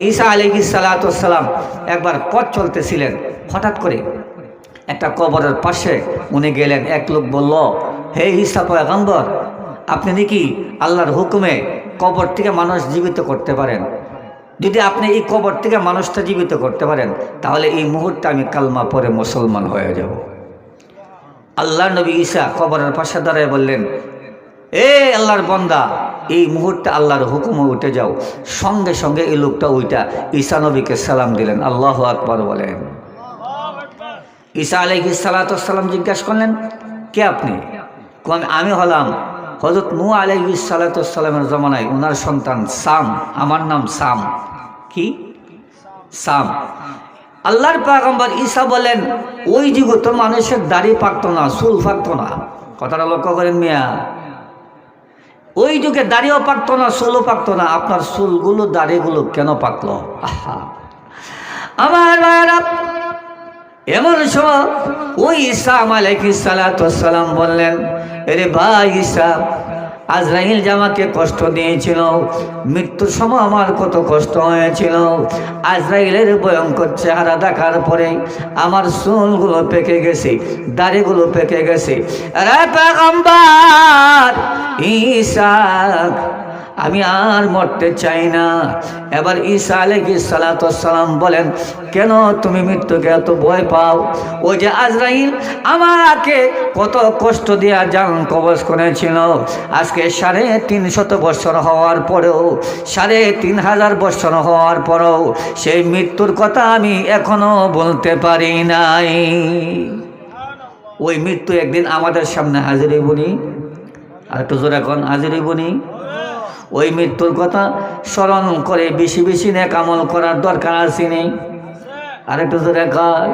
ঈসা আলাইহিস সালাতু ওয়াস সালাম একবার পথ চলতেছিলেন, হঠাৎ করে একটা কবরের পাশে উনি গেলেন। এক লোক বলল, হে ঈসা পয়গম্বর, আপনি নাকি আল্লাহর হুকুমে কবর থেকে মানুষ জীবিত করতে পারেন? যদি আপনি এই কবর থেকে মানুষটা জীবিত করতে পারেন, তাহলে এই মুহূর্তে আমি কালমা পড়ে মুসলমান হয়ে যাব। আল্লাহর নবী ঈসা কবরের পাশে দাঁড়ায় বললেন, এ আল্লাহর বান্দা, এই মুহূর্তে আল্লাহর হুকুমে উঠে যাও। সঙ্গে সঙ্গে এই লোকটা উইটা ঈসা নবীকে সালাম দিলেন। আল্লাহু আকবার বলেন। ঈসা আলাইহিস সালাতু ওয়াস সালাম জিজ্ঞাসা করলেন, কে আপনি? আমি হলাম হযরত নূহ আলাইহিস সালাতু ওয়াস সালামের জমানায় ওনার সন্তান সাম। আমার নাম সাম। কি? সাম। আল্লাহর পয়গম্বর ঈসা বলেন, ওই যুগে তো মানুষের দাড়ি পাকতো না, চুল পাকতো না। কথাটা লক্ষ্য করেন মিয়া। ওই যুগে দাড়িও পাকতো না, চুলও পাকতো না। আপনার চুলগুলো দাড়িগুলো কেন পাকলো? আহা, আমার ভাইরা, এমন সময় ওই ঈসা আলাইহিস সালাতু ওয়াস সালাম বললেন, আরে ভাই ঈসা, আজরাইল জামাকে কষ্ট দিয়েছিল, মৃত্যুর সময় আমার কত কষ্ট হয়েছিল। আজরাইলের ভয়ঙ্কর চেহারা দেখার পরে আমার চুলগুলো পেকে গেছে, দাড়িগুলো পেকে গেছে। আরে পয়গম্বর ঈসা, আমি আর মরতে চাই না। এবার ঈসা আলাইহিস সালাতু ওয়াস সালাম বলেন, কেন তুমি মৃত্যুকে এত ভয় পাও? ওই যে আজরাইল আমাকে কত কষ্ট দিয়া জান কবজ করেছিল, আজকে 350 বছর হওয়ার পরেও, 3500 বছর হওয়ার পরেও সেই মৃত্যুর কথা আমি এখনো বলতে পারি নাই। ওই মৃত্যু একদিন আমাদের সামনে হাজির হইবনি। আর একটু জোরে এখন, হাজির হইবনি। ওই মৃত্যুর কথা স্মরণ করে বেশি বেশি নেক আমল করার দরকার আছে নেই? আর একটু জোরে কর।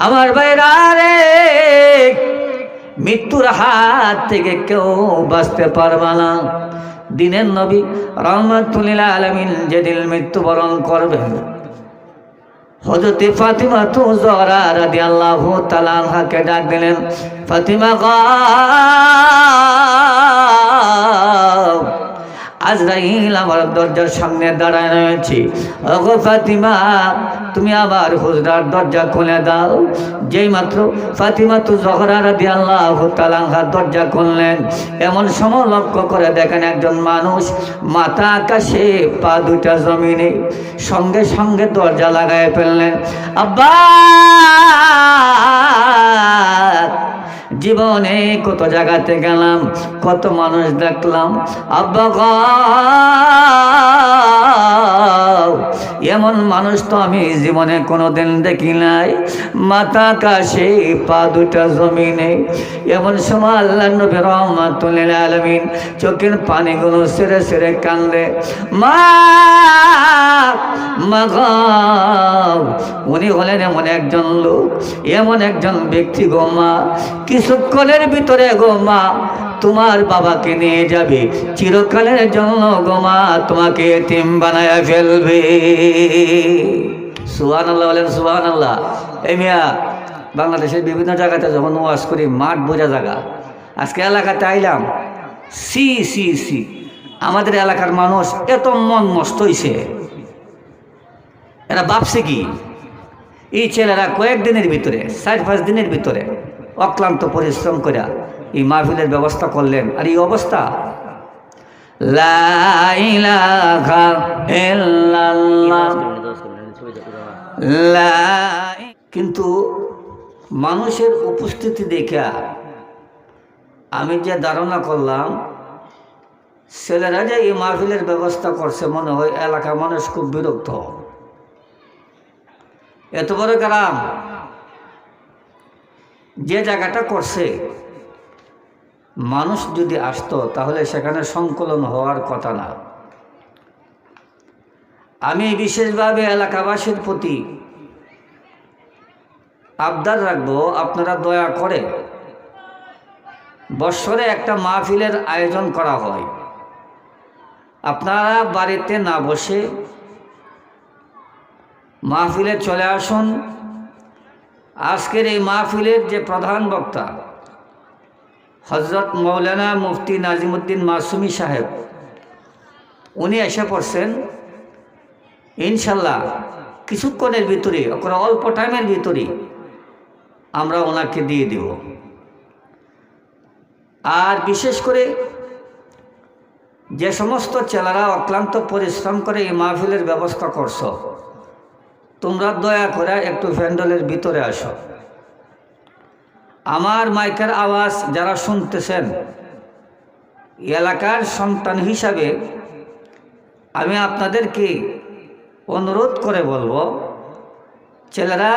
আমার ভাইরা রে, মৃত্যুর হাত থেকে কেউ বাঁচতে পারবে না। দিনের নবী রাহমাতুল লিল আলামিন যেদিন মৃত্যুবরণ করবেন, হযরত ফাতিমা জহরা রাদিয়াল্লাহু তাআলা আনহাকে ডাক দিলেন, ফাতিমা গো, আজরাইল আমার দরজার সামনে দাঁড়ায় রয়েছে। ওগো ফাতিমা, তুমি আবার হুজরার দরজা খুলে দাও। যেই মাত্র ফাতিমা জহরা রাদিয়াল্লাহু তাআলা আনহা দরজা খুললেন, এমন সময় লক্ষ্য করে দেখেন একজন মানুষ, মাথা আকাশে পা দুটা জমিনে, সঙ্গে সঙ্গে দরজা লাগায় ফেললেন। আব্বা, জীবনে কত জায়গাতে গেলাম, কত মানুষ দেখলাম, আব্বা গো, এমন মানুষ তো আমি জীবনে কোনোদিন দেখি নাই। মাথা আকাশে পা দুটা জমিনে। এমন সময় আল্লাহর নবী রাহমাতুল লিল আলামিন চোখের পানিগুলো ছেড়ে ছেড়ে কান্দে। মা, মা গো, উনি হলেন এমন একজন লোক, এমন একজন ব্যক্তি গো মা, কিছুক্ষণের ভিতরে গো মা তোমার বাবাকে নিয়ে যাবে, চিরকালের জন্য গো মা তোমাকে এতিম বানায়া ফেলবে। সুবহানাল্লাহ বলেন, সুবহানাল্লাহ। এই মিয়া, বাংলাদেশের বিভিন্ন জায়গাতে যখন ওয়াজ করি, মাঠ বোঝা জায়গা, আজকে এলাকাতে আইলাম, সি সি সি, আমাদের এলাকার মানুষ এত মন মস্ত হইছে। এরা ভাবছে কি, এই ছেলেরা কয়েকদিনের ভিতরে, 4-5 দিনের ভিতরে অক্লান্ত পরিশ্রম করে এই মাহফিলের ব্যবস্থা করলেন, আর এই অবস্থা। লা ইলাহা ইল্লাল্লাহ। কিন্তু মানুষের উপস্থিতি দেখে আমি যে ধারণা করলাম, ছেলেরা যে এই মাহফিলের ব্যবস্থা করছে, মনে হয় এলাকার মানুষ খুব বিরক্ত। এত বড় গ্রাম, যে জায়গাটা করছে, মানুষ যদি আসতো তাহলে সেখানে সংকলন হওয়ার কথা না। আমি বিশেষভাবে এলাকাবাসীর প্রতি আবদার রাখবো, আপনারা দয়া করে বৎসরে একটা মাহফিলের আয়োজন করা হয়, আপনারা বাড়িতে না বসে মাহফিলে চলে আসুন। আজকের এই মাহফিলের যে প্রধান বক্তা হযরত মৌলানা মুফতি নাজিমউদ্দিন মাসুমি সাহেব, উনি এসে পড়ছেন। ইনশাল্লাহ কিছুক্ষণের ভিতরে, অল্প টাইমের ভিতরে আমরা ওনাকে দিয়ে দেব। আর বিশেষ করে যে সমস্ত ছেলেরা অক্লান্ত পরিশ্রম করে এই মাহফিলের ব্যবস্থা করছো, তোমরা দয়া করে একটু প্যান্ডেলের ভিতরে আসো। আমার মাইকের আওয়াজ যারা শুনতেছেন, এলাকার সন্তান হিসাবে আমি আপনাদেরকে অনুরোধ করে বলবো, ছেলেরা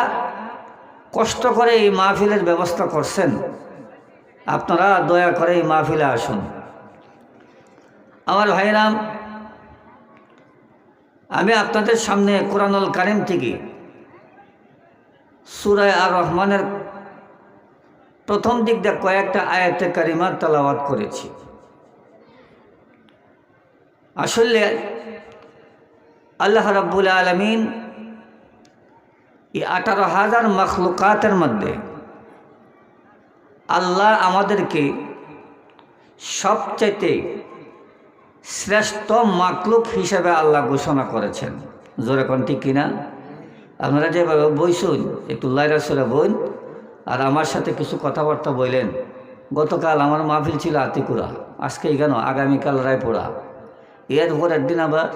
কষ্ট করে এই মাহফিলের ব্যবস্থা করছেন, আপনারা দয়া করে এই মাহফিলে আসুন। আমার ভাইরাম, আমি আপনাদের সামনে কোরআনুল কারীম থেকে সূরা আর রহমানের প্রথম দিক দিয়ে কয়েকটা আয়াতে কারিমা তেলাওয়াত করেছি। আসলে আল্লাহ রাব্বুল আলামিন এই 18,000 মখলুকাতের মধ্যে আল্লাহ আমাদেরকে সবচাইতে শ্রেষ্ঠ মাখলুক হিসেবে আল্লাহ ঘোষণা করেছেন। জোরে কোন ঠিক কিনা? আপনারা যেভাবে বইসুন, একটু লাইরা সুরা বইন আর আমার সাথে কিছু কথাবার্তা বললেন। গতকাল আমার মাহফিল ছিল আতিকুরা, আজকে কেন আগামীকাল রায়পুরা, এর পরের দিন আবার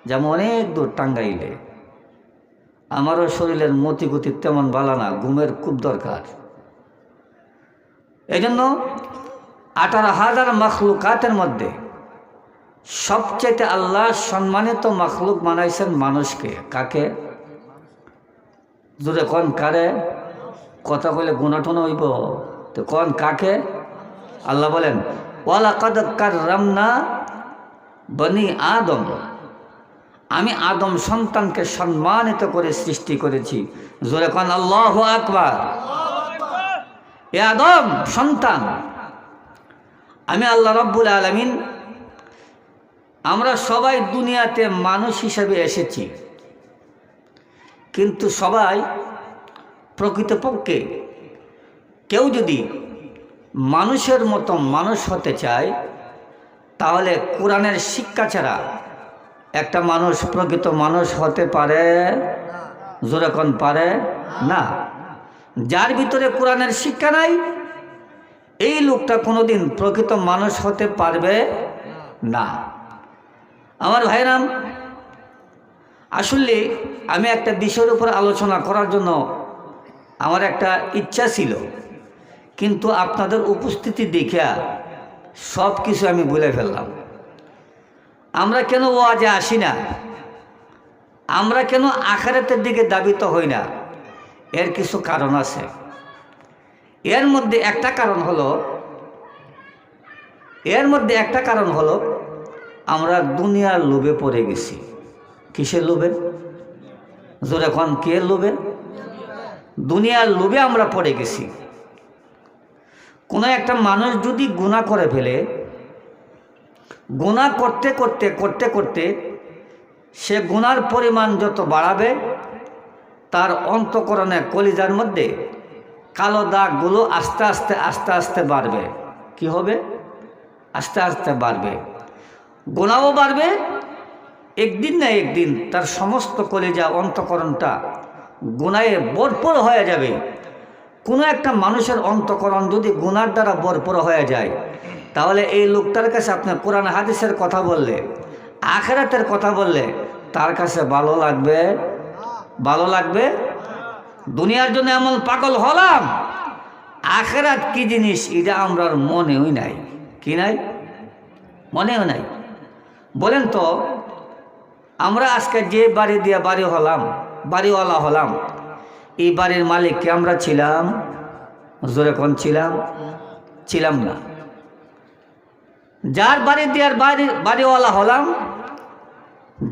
যেমন অনেক দূর টাঙ্গাইলে। আমারও শরীরের মতিগতি তেমন ভালো না, ঘুমের খুব দরকার। এই জন্য 18,000 মখলুকাতের মধ্যে সবচেয়ে আল্লাহ সম্মানিত মখলুক বানাইছেন মানুষকে। কাকে? যদি কোন কারে কথা বলে গুণাটন হইব তো কোন কাকে? আল্লাহ বলেন ওয়ালাকাদ কাররামনা বনি আদম, আমি আদম সন্তানকে সম্মানিত করে সৃষ্টি করেছি। জোরে কোন আল্লাহু আকবার। এ আদম সন্তান, আমি আল্লাহ রাব্বুল আলামিন, আমরা সবাই দুনিয়াতে মানুষ হিসেবে এসেছি, কিন্তু সবাই প্রকৃতপক্ষে কেউ যদি মানুষের মতো মানুষ হতে চায়, তাহলে কোরআনের শিক্ষা ছাড়া একটা মানুষ প্রকৃত মানুষ হতে পারে? জোরে কোন পারে না। যার ভিতরে কোরআনের শিক্ষা নাই, এই লোকটা কোনোদিন প্রকৃত মানুষ হতে পারবে না। আমার ভাইরাম, আসলে আমি একটা বিষয়ের উপর আলোচনা করার জন্য আমার একটা ইচ্ছা ছিল, কিন্তু আপনাদের উপস্থিতি দেখিয়া সব কিছু আমি ভুলে ফেললাম। আমরা কেন ওয়াজে আসি না? আমরা কেন আখিরাতের দিকে ধাবিত হই না? এর কিছু কারণ আছে। এর মধ্যে একটা কারণ হলো আমরা দুনিয়ার লোভে পড়ে গেছি। কিসের লোভে? জোরে কোন কে লোভে? দুনিয়ার লোভে আমরা পড়ে গেছি। কোনো একটা মানুষ যদি গুনাহ করে ফেলে, গুনাহ করতে করতে করতে করতে সে গুনার পরিমাণ যত বাড়াবে, তার অন্তঃকরণে কলিজার মধ্যে কালো দাগগুলো আস্তে আস্তে আস্তে আস্তে বাড়বে। কি হবে? আস্তে আস্তে বাড়বে, গুনাহও বাড়বে। একদিন না একদিন তার সমস্ত কলিজা অন্তঃকরণটা গুনাহে ভরপুর হয়ে যাবে। কোনো একটা মানুষের অন্তঃকরণ যদি গুনার দ্বারা ভরপুর হয়ে যায়, তাহলে এই লোকটার কাছে আপনি কোরআন হাদিসের কথা বললে, আখিরাতের কথা বললে, তার কাছে ভালো লাগবে? ভালো লাগবে? দুনিয়ার জন্য এমন পাগল হলাম, আখিরাত কি জিনিস এটা আমরা মনেই নাই। কি নাই? মনেও নাই। বলেন তো, আমরা আজকে যে বাড়ি দিয়ে বাড়িওয়ালা হলাম, এই বাড়ির মালিক কে আমরা ছিলাম? জোরে কোন ছিলাম না। যার বাড়ি দেওয়ার বাড়িওয়ালা হলাম,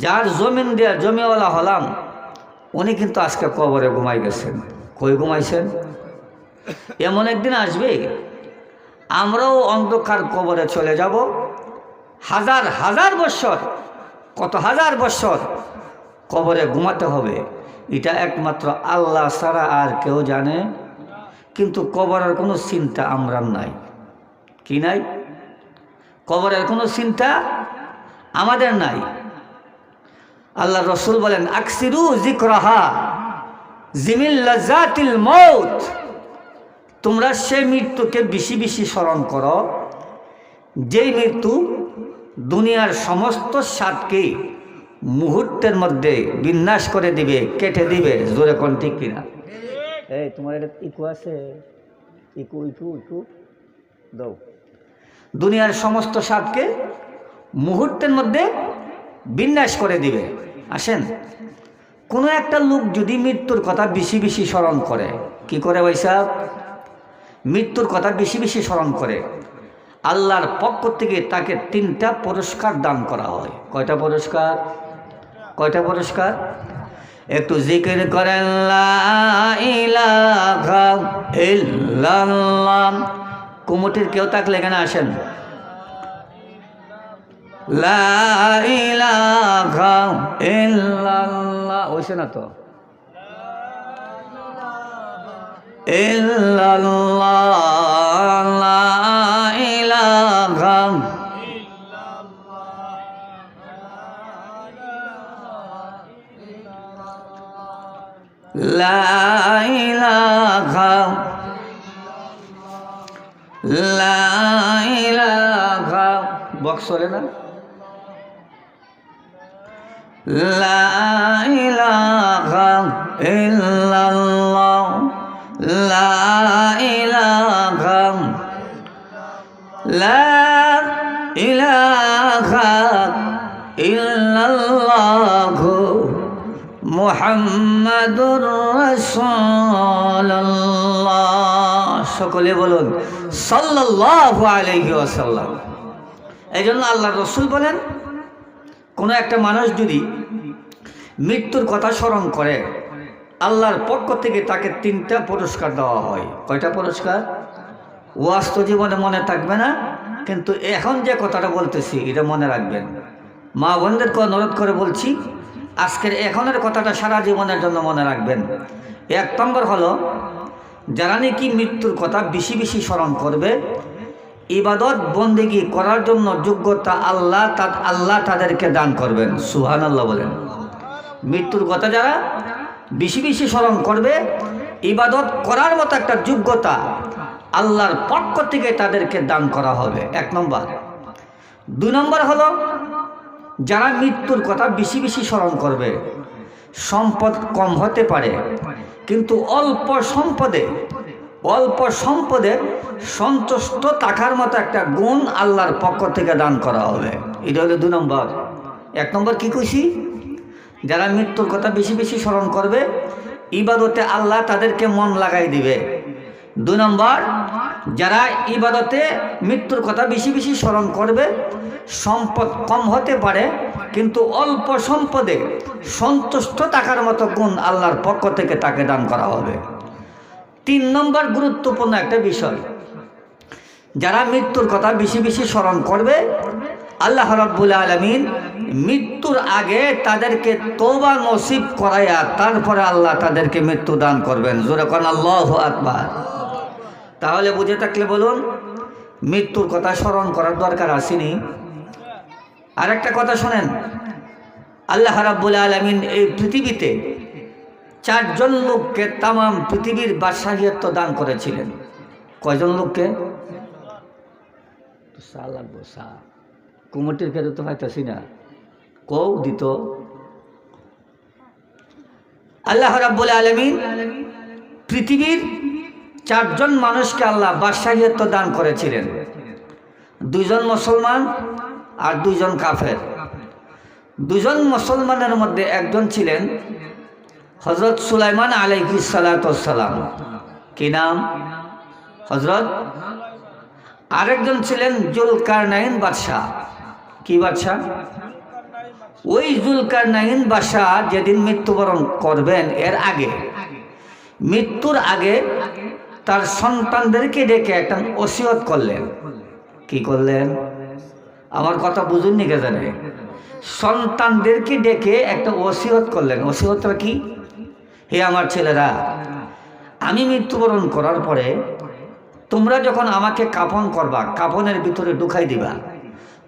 যার জমিন দেওয়ার জমিওয়ালা হলাম, উনি কিন্তু আজকে কবরে ঘুমাই গেছেন। কই ঘুমাইছেন? এমন একদিন আসবে আমরাও অন্ধকার কবরে চলে যাব। হাজার হাজার বৎসর, কত হাজার বৎসর কবরে ঘুমাতে হবে, এটা একমাত্র আল্লাহ ছাড়া আর কেউ জানে। কিন্তু কবরের কোনো চিন্তা আমরা নাই। কি নাই? কবরের কোনো চিন্তা আমাদের নাই। আল্লাহ রসুল বলেন আকসিরু যিকরাহা জিমিল লাযাতিল মউত, তোমরা সেই মৃত্যুকে বেশি বেশি স্মরণ করো যেই মৃত্যু দুনিয়ার সমস্ত স্বাদকে মুহূর্তের মধ্যে বিনাশ করে দিবে, কেটে দিবে। জোরে কোন ঠিক কিনা? এই তোমার এটা ইকু আছে, ইকু ইকু ইকু দাও। দুনিয়ার সমস্ত স্বাদকে মুহূর্তের মধ্যে বিনাশ করে দিবে। আসেন, কোনো একটা লোক যদি মৃত্যুর কথা বেশি বেশি স্মরণ করে, কি করে ভাই সাহেব? মৃত্যুর কথা বেশি বেশি স্মরণ করে, আল্লাহর পক্ষ থেকে তাকে 3টা পুরস্কার দান করা হয়। কয়টা পুরস্কার? কয়টা পুরস্কার? একটু জিকির করেন লা ইলাহা ইল্লাল্লাহ। কুমুটির কেউ থাকলে এখানে আসেন। লা ইলাহা ইল্লাল্লাহ হইছে না তো? ইল্লাল্লাহ লা ইলাহা লা ইলাহা লা ইলাহা বক্স চলে না? লা ইলাহা ইল্লাল্লাহ লা ইলাহা লা ইলাহা ইল্লাল্লাহ মুহাম্মাদুর রাসূলুল্লাহ। সকলে বলুন সাল্লাল্লাহু আলাইহি ওয়াসাল্লাম। এই জন্য আল্লাহ রসুল বলেন, কোনো একটা মানুষ যদি মৃত্যুর কথা স্মরণ করে, আল্লাহর পক্ষ থেকে তাকে 3টা পুরস্কার দেওয়া হয়। কয়টা পুরস্কার? ওয়াজ তো জীবনে মনে থাকবে না, কিন্তু এখন যে কথাটা বলতেছি এটা মনে রাখবেন। মা বোনদেরকে অনুরোধ করে বলছি, আজকের এখনের কথাটা সারা জীবনের জন্য মনে রাখবেন। 1 নম্বর হলো, যারা নাকি মৃত্যুর কথা বেশি বেশি স্মরণ করবে, ইবাদত বন্দেগী করার জন্য যোগ্যতা আল্লাহ তাদেরকে দান করবেন। সুবহানাল্লাহ বলেন। মৃত্যুর কথা যারা বেশি বেশি স্মরণ করবে, ইবাদত করার মতো একটা যোগ্যতা আল্লাহর পক্ষ থেকে তাদেরকে দান করা হবে। 1 নম্বর। 2 নম্বর হলো, যারা মৃত্যুর কথা বেশি বেশি স্মরণ করবে, সম্পদ কম হতে পারে, কিন্তু অল্প সম্পদে সন্তুষ্ট থাকার মতো একটা গুণ আল্লাহর পক্ষ থেকে দান করা হবে। এটা হলো 2 নম্বর। 1 নম্বর কি কইছি? যারা মৃত্যুর কথা বেশি বেশি স্মরণ করবে, ইবাদতে আল্লাহ তাদেরকে মন লাগাই দিবে। 2 নম্বর, যারা ইবাদতে মৃত্যুর কথা বেশি বেশি স্মরণ করবে, সম্পদ কম হতে পারে, কিন্তু অল্প সম্পদে সন্তুষ্ট থাকার মতো গুণ আল্লাহর পক্ষ থেকে তাকে দান করা হবে। 3 নম্বর গুরুত্বপূর্ণ একটা বিষয়, যারা মৃত্যুর কথা বেশি বেশি স্মরণ করবে, আল্লাহ রাব্বুল আলামিন মৃত্যুর আগে তাদেরকে তওবা নসিব করাইয়া তারপরে আল্লাহ তাদেরকে মৃত্যু দান করবেন। জোরে কোন আল্লাহু আকবার। তাহলে বুঝে থাকলে বলুন, মৃত্যুর কথা স্মরণ করার দরকার আসেনি? আরেকটা কথা শোনেন, আল্লাহ রাব্বুল আলামিন এই পৃথিবীতে 4 জন লোককে তাম পৃথিবীর বাদশাহিত্ব দান করেছিলেন। কয়জন লোককে? কুমটির খেতে তো পাইতেছি না, কও দিত। আল্লাহ রাব্বুল আলামিন পৃথিবীর 4 জন মানুষকে আল্লাহ বাদশাহিত্ব দান করেছিলেন। 2 জন মুসলমান আর 2 জন কাফের। 2 জন মুসলমানের মধ্যে একজন ছিলেন হযরত সুলাইমান আলাইহিস সালাতু ওয়াস সালাম। কি নাম? হযরত। আরেকজন ছিলেন জুলকারনাইন বাদশাহ। কি বাদশাহ? ওই জুলকারনাইন বাদশাহ যেদিন মৃত্যুবরণ করবেন, এর আগে, মৃত্যুর আগে তার সন্তানদেরকে ডেকে একটা ওসিয়ত করলেন। কি করলেন? আমার কথা বুঝুন নি কে জানে? সন্তানদেরকে ডেকে একটা ওসিয়ত করলেন। ওসিয়তটা কি? হে আমার ছেলেরা, আমি মৃত্যুবরণ করার পরে তোমরা যখন আমাকে কাফন করবা, কাফনের ভিতরে ঢুকাই দিবা,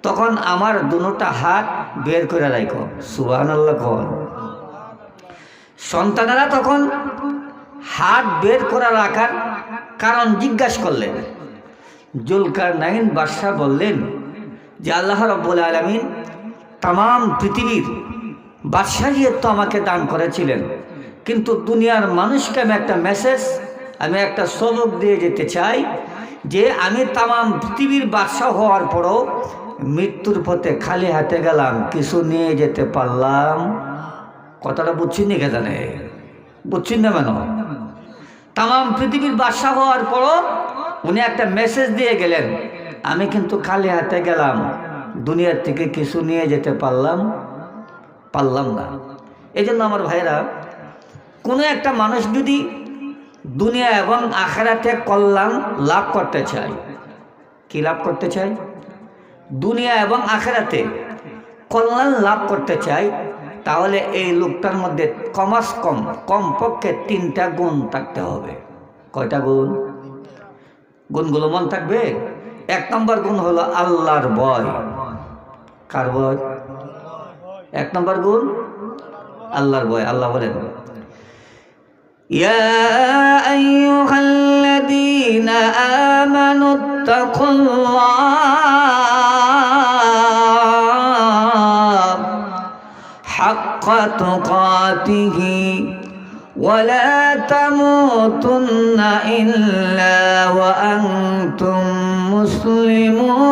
তখন আমার দুটা হাত বের করে রাখো, সুবহানাল্লাহ কোন। সন্তানেরা তখন হাত বের করে রাখার কারণ জিজ্ঞাসা করলেন। জুলকারনাইন বাদশাহ বললেন যে আল্লাহ রাব্বুল আলামিন তাম পৃথিবীর বাদশাহিয়ত তো আমাকে দান করেছিলেন, কিন্তু দুনিয়ার মানুষকে আমি একটা মেসেজ, আমি একটা সবক দিয়ে যেতে চাই যে আমি তাম পৃথিবীর বাদশাহ হওয়ার পরও মৃত্যুর পথে খালি হাতে গেলাম, কিছু নিয়ে যেতে পারলাম। কথাটা বুঝছেন নি? কে জানে? বুঝছেন না কেন? তাম পৃথিবীর বাদশাহ হওয়ার পরও উনি একটা মেসেজ দিয়ে গেলেন, আমি কিন্তু খালি হাতে গেলাম, দুনিয়ার থেকে কিছু নিয়ে যেতে পারলাম না। এই জন্য আমার ভাইরা, কোনো একটা মানুষ যদি দুনিয়া এবং আখিরাতে কল্যাণ লাভ করতে চায়, কি লাভ করতে চায়? দুনিয়া এবং আখিরাতে কল্যাণ লাভ করতে চায়, তাহলে এই লোকটার মধ্যে কমপক্ষে 3টা গুণ থাকতে হবে। কয়টা গুণ? গুণগুলো মন থাকবে। 1 নম্বর গুণ হলো আল্লাহর ভয়। কার ভয়? 1 নম্বর গুণ আল্লাহর ভয়। আল্লাহ বলেন, ইয়া আইয়ুহাল্লাযীনা আমানুত্তাকুল্লাহ হাক্কা তুকাতিহি ولا تموتن إلا وأنتم مسلمون।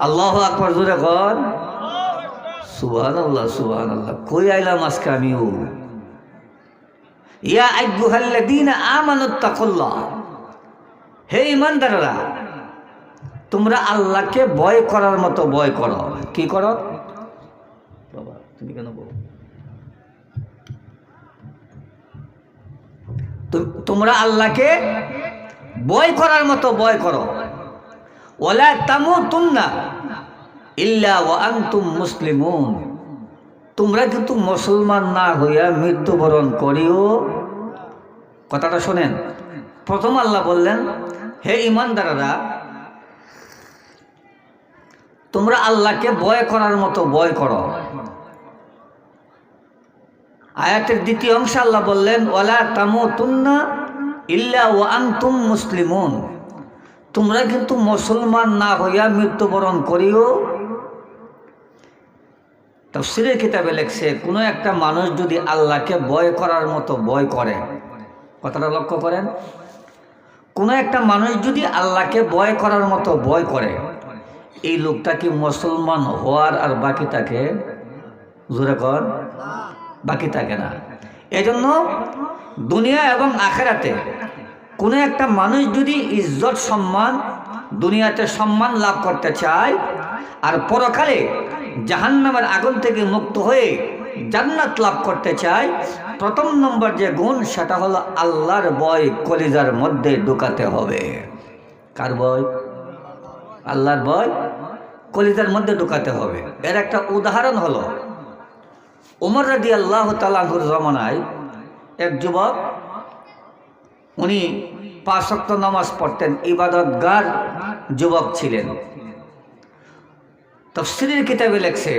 আল্লাহু আকবার, জোরে কর সুবহানাল্লাহ, সুবহানাল্লাহ। কই আইলাম আজকে আমিও? ইয়া আইয়ুহাল্লাযীনা আমানুত্তাকুল্লাহ, হে ঈমানদাররা, তোমরা আল্লাহকে ভয় করার মতো ভয় করো। কি করো? বাবা তুমি কেন বলো? তোমরা আল্লাহকে ভয় করার মতো ভয় করো। ওয়ালা তামুতুন্না ইল্লা ওয়া আনতুম মুসলিমুন, তোমরা কিন্তু মুসলমান না হইয়া মৃত্যুবরণ করিও। কথাটা শোনেন। প্রথম আল্লাহ বললেন, হে ঈমানদাররা, তোমরা আল্লাহকে ভয় করার মতো ভয় করো। আয়াতের দ্বিতীয় অংশে আল্লাহ বললেন, ওয়ালা তামুতুন্না ইল্লা ওয়া আনতুম মুসলিমুন, তোমরা কিন্তু মুসলমান না হইয়া মৃত্যুবরণ করিও। তাফসীরের কিতাবে লেখছে, কোনো একটা মানুষ যদি আল্লাহকে ভয় করার মতো ভয় করে, কথাটা লক্ষ্য করেন, কোনো একটা মানুষ যদি আল্লাহকে ভয় করার মতো ভয় করে, এই লোকটা কি মুসলমান হওয়ার আর বাকি থাকে? জোরে কর, বাকি থাকে না। এজন্য দুনিয়া এবং আখিরাতে কোনো একটা মানুষ যদি ইজ্জত সম্মান, দুনিয়াতে সম্মান লাভ করতে চায় আর পরকালে জাহান্নামের আগুন থেকে মুক্ত হয়ে জান্নাত লাভ করতে চায়, প্রথম নম্বর যে গুণ, সেটা হলো আল্লাহর ভয় কলিজার মধ্যে ঢুকাতে হবে। কার ভয়? আল্লাহর ভয় কলিজার মধ্যে ঢুকাতে হবে। এর একটা উদাহরণ হলো, ওমর রাদিয়াল্লাহু তাআলা আনহুর জামানায় এক যুবক, উনি 5 ওয়াক্ত নামাজ পড়তেন, ইবাদতগার যুবক ছিলেন। তাফসীরের কিতাবে লেখছে,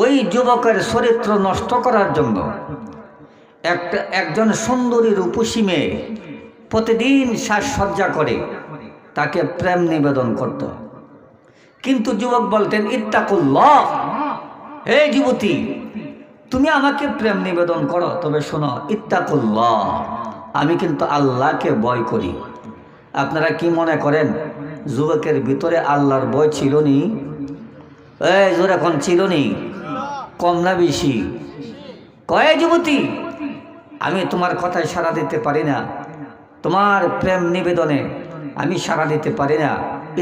ওই যুবকের চরিত্র নষ্ট করার জন্য একজন সুন্দরী রূপসী মেয়ে প্রতিদিন সাজসজ্জা করে তাকে প্রেম নিবেদন করত। কিন্তু যুবক বলতেন, ইত্তাকুল্লাহ, হে যুবতী, তুমি আমাকে প্রেম নিবেদন করো, তবে শোনো, ইত্তাকুল্লাহ, আমি কিন্তু আল্লাহকে ভয় করি। আপনারা কি মনে করেন যুবকের ভিতরে আল্লাহর ভয় ছিল নি? এই জোরে এখন ছিল নি? কম না বেশি? কয় যুবতী, আমি তোমার কথায় সাড়া দিতে পারি না, তোমার প্রেম নিবেদনে আমি সাড়া দিতে পারি না,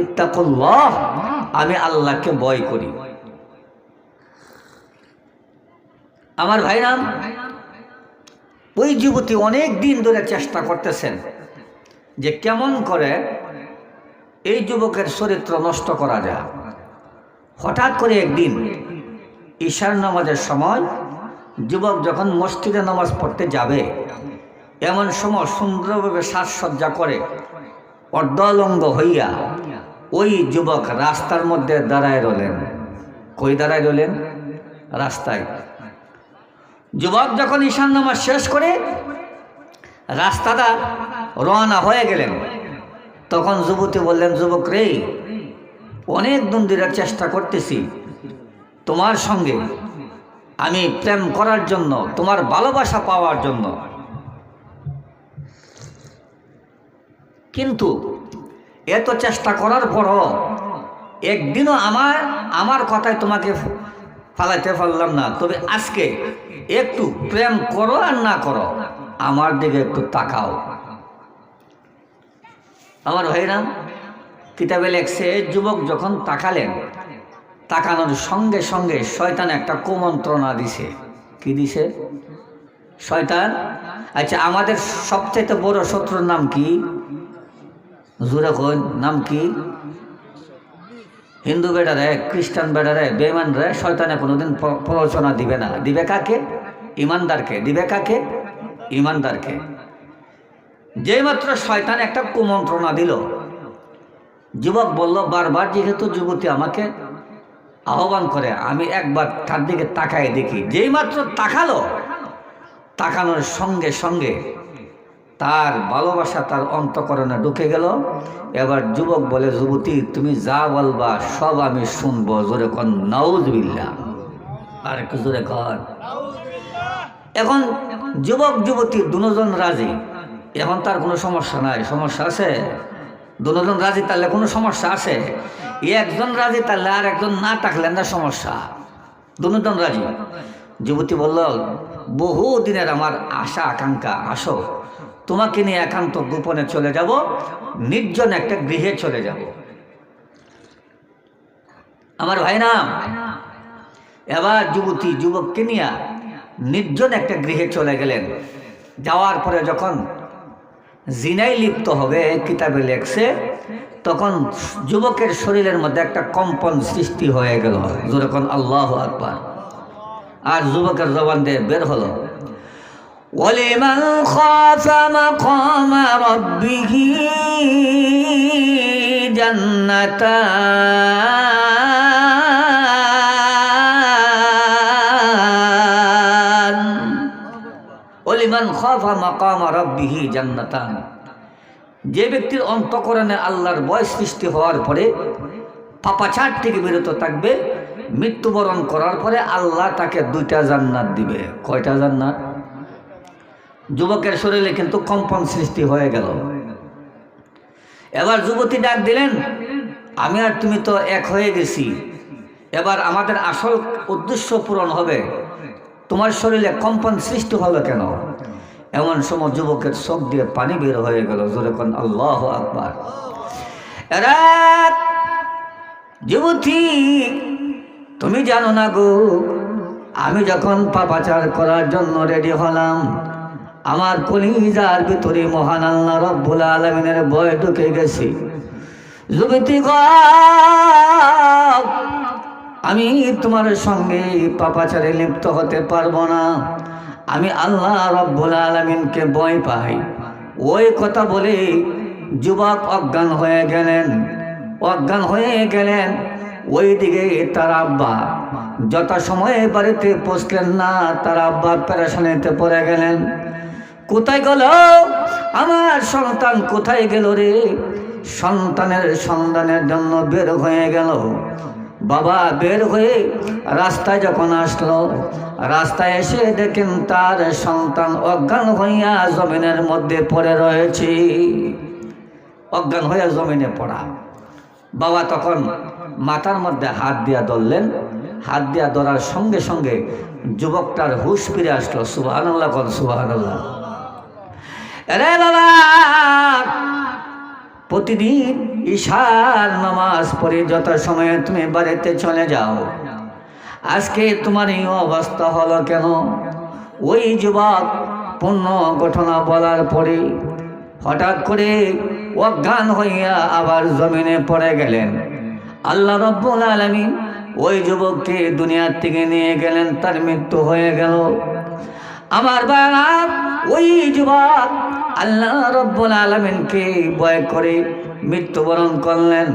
ইত্তাকুল্লাহ, আমি আল্লাহকে ভয় করি। আমার ভাইরাম, ওই যুবতী অনেক দিন ধরে চেষ্টা করতেছেন যে কেমন করে এই যুবকের চরিত্র নষ্ট করা যায়। হঠাৎ করে একদিন ঈশার নামাজের সময় যুবক যখন মসজিদে নামাজ পড়তে যাবে, এমন সময় সুন্দরভাবে সাজসজ্জা করে অর্ধলঙ্গ হইয়া ওই যুবক রাস্তার মধ্যে দাঁড়ায় রইলেন। কই দাঁড়ায় রইলেন? রাস্তায়। যুবক যখন ঈশান নামাজ শেষ করে রাস্তাটা রওনা হয়ে গেলেন, তখন যুবতী বললেন, যুবক রে, অনেক দিন ধরে চেষ্টা করতেছি তোমার সঙ্গে আমি প্রেম করার জন্য, তোমার ভালোবাসা পাওয়ার জন্য, কিন্তু এত চেষ্টা করার পরও একদিনও আমার কথায় তোমাকে ফালাইতে পারলাম না। তবে আজকে একটু প্রেম করো আর না করো, আমার দিকে একটু তাকাও। আমার ভাইরা, কিতাবে লেখছে যুবক যখন তাকালেন, তাকানোর সঙ্গে সঙ্গে শয়তান একটা কুমন্ত্রণা দিছে। কি দিছে? শয়তান। আচ্ছা, আমাদের সবচেয়ে বড় শত্রুর নাম কি? জোরে কই, নাম কি? হিন্দু বেটারে, খ্রিস্টান বেটারে, বেঈমানরে শয়তানে কোনোদিন প্ররোচনা দিবে না। দিবে কাকে? ইমানদারকে। দিবে কাকে? ইমানদারকে। যেই মাত্র শয়তান একটা কুমন্ত্রণা দিল, যুবক বলল, বারবার যেহেতু যুবতী আমাকে আহ্বান করে, আমি একবার তার দিকে তাকায় দেখি। যেই মাত্র তাকালো, তাকানোর সঙ্গে সঙ্গে তার ভালোবাসা তার অন্তঃকরণে ঢুকে গেল। এবার যুবক বলে, যুবতী তুমি যা বলবা সব আমি শুনবো। জোরে কন নাউজুবিল্লাহ। আর একটু জোরে কন। এখন যুবক যুবতী দুজন রাজি। এখন তার কোনো সমস্যা নাই। সমস্যা আছে? দুজন রাজি তাহলে কোনো সমস্যা আছে? একজন রাজি তাহলে আর একজন না থাকলে না সমস্যা। দুজন রাজি। যুবতী বলল, বহু দিনের আমার আশা আকাঙ্ক্ষা, আসো তোমাকে নিয়ে একান্ত গোপনে চলে যাব, নির্জন একটা গৃহে চলে যাব। আমার ভাই না, এবার যুবতী যুবককে নিয়ে নির্জন একটা গৃহে চলে গেলেন। যাওয়ার পরে যখন জিনায় লিপ্ত হবে, কিতাবে লেখছে, তখন যুবকের শরীরের মধ্যে একটা কম্পন সৃষ্টি হয়ে গেল। যখন আল্লাহু আকবার, আর যুবকের জবান দিয়ে বের হলো, ওয়ালিমান খাফা মাকামা রাব্বিহি জান্নাতান। ওয়ালিমান খাফা মাকামা রাব্বিহি জান্নাতান। যে ব্যক্তির অন্তঃকরণে আল্লাহর ভয় সৃষ্টি হওয়ার পরে পাপাচার থেকে বিরত থাকবে, মৃত্যুবরণ করার পরে আল্লাহ তাকে 2টা জান্নাত দিবে। কয়টা জান্নাত? যুবকের শরীরে কিন্তু কম্পন সৃষ্টি হয়ে গেল। এবার যুবতী ডাক দিলেন, আমি আর তুমি তো এক হয়ে গেছি, এবার আমাদের আসল উদ্দেশ্য পূরণ হবে, তোমার শরীরে কম্পন সৃষ্টি হলো কেন? এমন সময় যুবকের চোখ দিয়ে পানি বের হয়ে গেল। জোরে কোন আল্লাহু আকবার। যুবতী, তুমি জানো না গো, আমি যখন পাপাচার করার জন্য রেডি হলাম, আমার কলিজার ভিতরে মহান আল্লাহ রব্বুল আলামিনের ভয় ঢুকে গেছি। যুবতী গো, আমি তোমার সঙ্গে পাপাচারে লিপ্ত হতে পারবো না, আমি আল্লাহ রব্বুল আলামিনকে ভয় পাই। ওই কথা বলে যুবক অজ্ঞান হয়ে গেলেন। অজ্ঞান হয়ে গেলেন। ওই দিকে তার আব্বা যত সময়ে বাড়িতে পৌঁছলেন না, তার আব্বা পেরেশানিতে পড়ে গেলেন। কোথায় গেল আমার সন্তান? কোথায় গেল রে? সন্তানের সন্ধানের জন্য বের হয়ে গেল। বাবা বের হয়ে রাস্তায় যখন আসলো, রাস্তায় এসে দেখেন তার সন্তান অজ্ঞান হইয়া জমিনের মধ্যে পড়ে রয়েছে। অজ্ঞান হইয়া জমিনে পড়া। বাবা তখন মাথার মধ্যে হাত দিয়া ধরলেন। হাত দিয়া ধরার সঙ্গে সঙ্গে যুবকটার হুঁশ ফিরে আসলো। সুবহানাল্লাহ, বল সুবহানাল্লাহ। আরে বাবা, প্রতিদিন ঈশার নামাজ পড়ে যত সময়ে তুমি বাড়িতে চলে যাও, আজকে তোমার এই অবস্থা হলো কেন? ওই যুবক পূর্ণ ঘটনা বলার পরে হঠাৎ করে অজ্ঞান হইয়া আবার জমিনে পড়ে গেলেন। আল্লাহ রব্বুল আলামিন ওই যুবককে দুনিয়ার থেকে নিয়ে গেলেন, তার মৃত্যু হয়ে গেল। আমার বাবা ওই যুবক আল্লাহ রাব্বুল আলামিনকে ভয় করে মৃত্যুবরণ করলেন।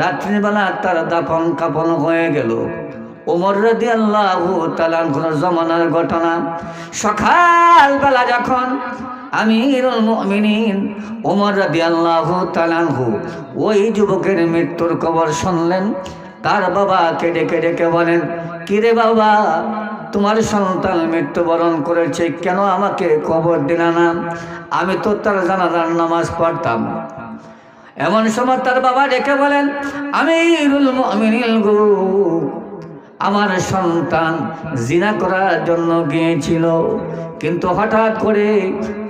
রাত্রিবেলা তার দাফন কাফন হয়ে গেল। ওমর রাদিয়াল্লাহু তাআলা আনহুর জমানার ঘটনা। সকালবেলা যখন আমিরুল মুমিনিন ওমর রাদিয়াল্লাহু তাআলা আনহু ওই যুবকের মৃত্যুর খবর শুনলেন, তার বাবাকে ডেকে ডেকে বলেন, কিরে বাবা, তোমার সন্তান মৃত্যুবরণ করেছে, কেন আমাকে খবর দিলা না? আমি তো তার জানাজার নামাজ পড়তাম। এমন সময় তার বাবা ডেকে বলেন, আমিরুল মুমিনিন গো, আমার সন্তান জিনা করার জন্য গিয়েছিল, কিন্তু হঠাৎ করে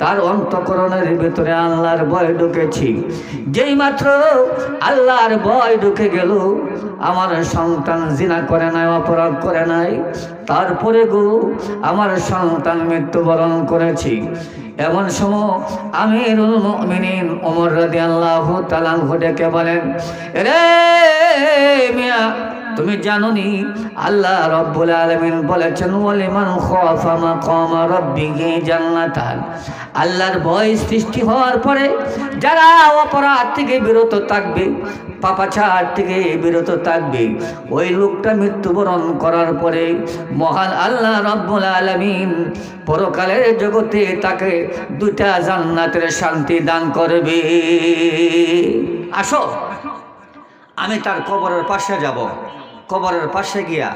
তার অন্তঃকরণের ভিতরে আল্লাহর ভয় ঢুকেছি। যেই মাত্র আল্লাহর ভয় ঢুকে গেল, আমার সন্তান জিনা করে নাই, অপরাধ করে নাই, তারপরে গো আমার সন্তান মৃত্যুবরণ করেছি। এমন সময় আমিরুল মুমিনিন ওমর রাদিয়াল্লাহু তাআলা আনহু ডেকে বলেন, রে মিয়া, তুমি জানোনি আল্লাহ রাব্বুল আলামিন বলেছেন, ওয়ালিমান খাফা মাকাম রাব্বিহি জান্নাতান। আল্লাহর ভয় সৃষ্টি হওয়ার পরে যারা অপরাধ থেকে বিরত থাকবে, পাপাচার থেকে বিরত থাকবে, ওই লোকটা মৃত্যুবরণ করার পরে মহান আল্লাহ রাব্বুল আলামিন পরকালের জগতে তাকে দুইটা জান্নাতের শান্তি দান করবে। আসো, আমি তার কবরের পাশে যাব। কবরের পাশে গিয়া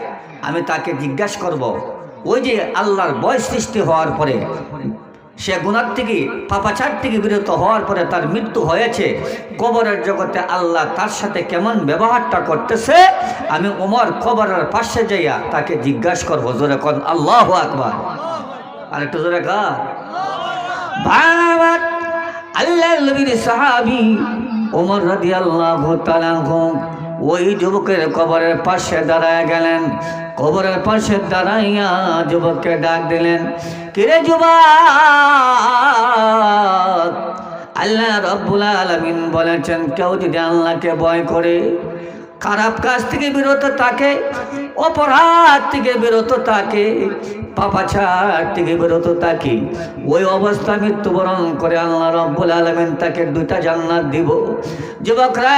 আমি তাকে জিজ্ঞাসা করব, ওই যে আল্লাহর ভয় সৃষ্টি হওয়ার পরে সে গুনাহ থেকে পাপাচার থেকে বিরত হওয়ার পরে তার মৃত্যু হয়েছে, কবরের জগতে আল্লাহ তার সাথে কেমন ব্যবহারটা করতেছে, আমি ওমর কবরের পাশে যাইয়া তাকে জিজ্ঞাসা করবো। জোরে কোন আল্লাহু আকবার। আর একটু জোরে কার ভাই, আল্লাহর নবীর সাহাবী ওমর রাদিয়াল্লাহু তাআলা ওই যুবকের কবরের পাশে দাঁড়ায় গেলেন। কবরের পাশে দাঁড়াইয়া যুবককে ডাক দিলেন, কিরে যুবক, আল্লাহ রাব্বুল আলামিন বলেছেন, কেউ যদি আল্লাহকে ভয় করে, খারাপ কাজ থেকে বিরত থাকে, অপরাধ থেকে বিরত থাকে, পাপাচার থেকে বিরত থাকে, ওই অবস্থা মৃত্যুবরণ করে আল্লাহ রাব্বুল আলামিন তাকে দুইটা জান্নাত দিব। যুবকরা,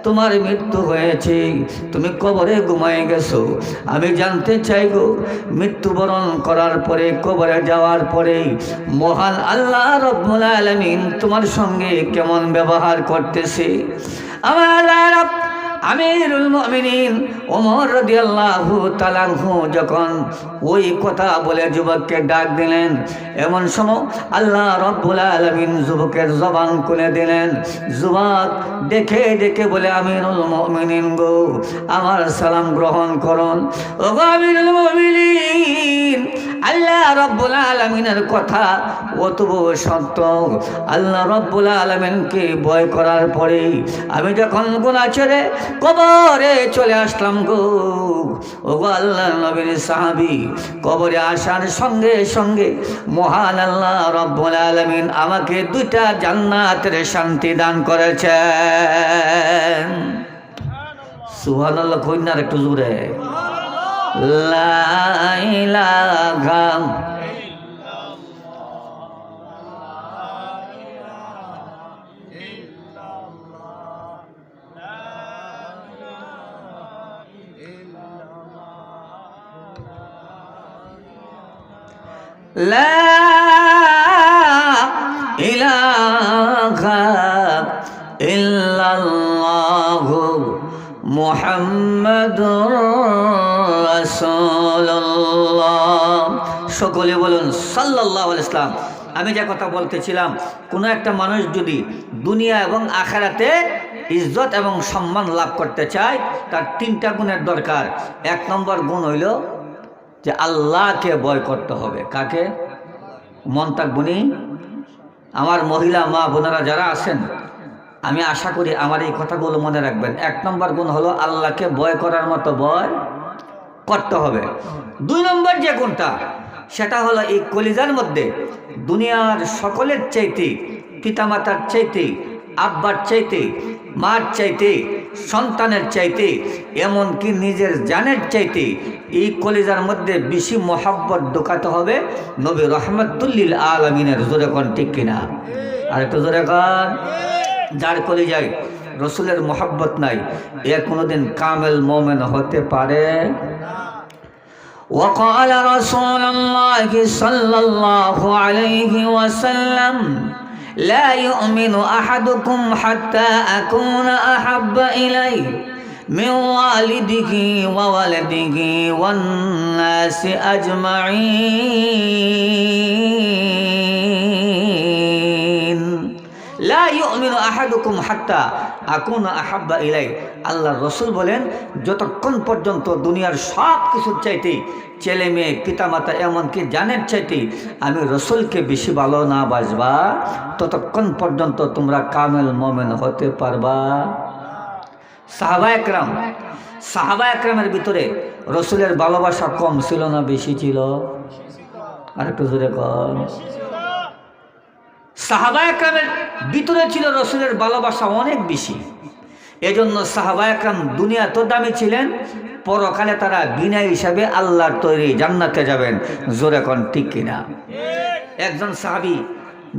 তোমার মৃত্যু হয়েছে, তুমি কবরে ঘুমায় গেছো, আমি জানতে চাই গো, মৃত্যুবরণ করার পরে কবরে যাওয়ার পরে মহান আল্লাহ রাব্বুল আলামিন তোমার সঙ্গে কেমন ব্যবহার করতেছে? আমার আমিরুল মুমিনিন ওমর রাদিয়াল্লাহু তাআলা আনহু যখন ওই কথা বলে যুবককে ডাক দিলেন, এমন সময় আল্লাহ রাব্বুল আলামিন যুবকের জবান খুলে দিলেন। যুবক দেখে দেখে বলে, আমিরুল মুমিনিন গো, আমার সালাম গ্রহণ করুন। ও গো আমিরুল মুমিনিন, আল্লাহ রাব্বুল আলামিনের কথা অতবু সত্য। আল্লাহ রাব্বুল আলামিনকে ভয় করার পরে আমি যখন গুনাহ ছেড়ে কবরে চলে আসলাম গো। ও গো আল্লাহর নবীর সাহাবী, কবরে আসার সঙ্গে সঙ্গে মহান আল্লাহ রাব্বুল আলামিন আমাকে দুইটা জান্নাতের শান্তি দান করেছেন। সুবহানাল্লাহ কইন না একটু জোরে। লা ইলাহা লা ইলাহা ইল্লাল্লাহু মুহাম্মাদুর রাসূলুল্লাহ। সকলে বলুন সাল্লাল্লাহু আলাইহি ওয়াসাল্লাম। আমি যে কথা বলতেছিলাম, কোনো একটা মানুষ যদি দুনিয়া এবং আখিরাতে ইজ্জত এবং সম্মান লাভ করতে চায়, তার তিনটা গুণের দরকার। এক নম্বর গুণ হইল যে আল্লাহকে ভয় করতে হবে। কাকে? মন থাকবনি। আমার মহিলা মা বোনেরা যারা আছেন, আমি আশা করি আমার এই কথাগুলো মনে রাখবেন। এক নম্বর গুণ হলো আল্লাহকে ভয় করার মতো ভয় করতে হবে। দুই নম্বর যে গুণটা, সেটা হলো এই কলিজার মধ্যে দুনিয়ার সকলের চাইতে, পিতামাতার চাইতে, আব্বার চাইতে, মার চাইতে সন্তানের চাইতে, এমনকি নিজের জানের চাইতে এই কলিজার মধ্যে বেশি মহাব্বত ঢোকাতে হবে নবী রহমতুল্লিল আলমিনের। জোরে কোন ঠিক কিনা? আর একটু জোরে কোন। যার কলিজায় রসুলের মহাব্বত নাই, এ কোনোদিন কামেল মোমেন হতে পারে। وقال رسول الله صلى الله عليه وسلم لا يؤمن أحدكم حتى أكون أحب إليه من والده وولده والناس أجمعين لا يؤمن أحدكم حتى أكون أحب إليه। আল্লাহ রসুল বলেন, যতক্ষণ পর্যন্ত দুনিয়ার সব কিছুর চাইতে, ছেলে মেয়ে পিতামাতা এমনকি জানের চাইতে আমি রসুলকে বেশি ভালো না বাসবা, ততক্ষণ পর্যন্ত তোমরা কামেল মোমেন হতে পারবা। সাহাবা একরামের ভিতরে রসুলের ভালোবাসা কম ছিল না বেশি ছিল? আর একটু জোরে কম। সাহাবা একরামের ভিতরে ছিল রসুলের ভালোবাসা অনেক বেশি। এজন্য সাহাবা একরাম দুনিয়া তো দামি ছিলেন, পরকালে তারা বিনা হিসাবে আল্লাহর তৈরি জান্নাতে যাবেন। জোরে কোন ঠিক কিনা? একজন সাহাবী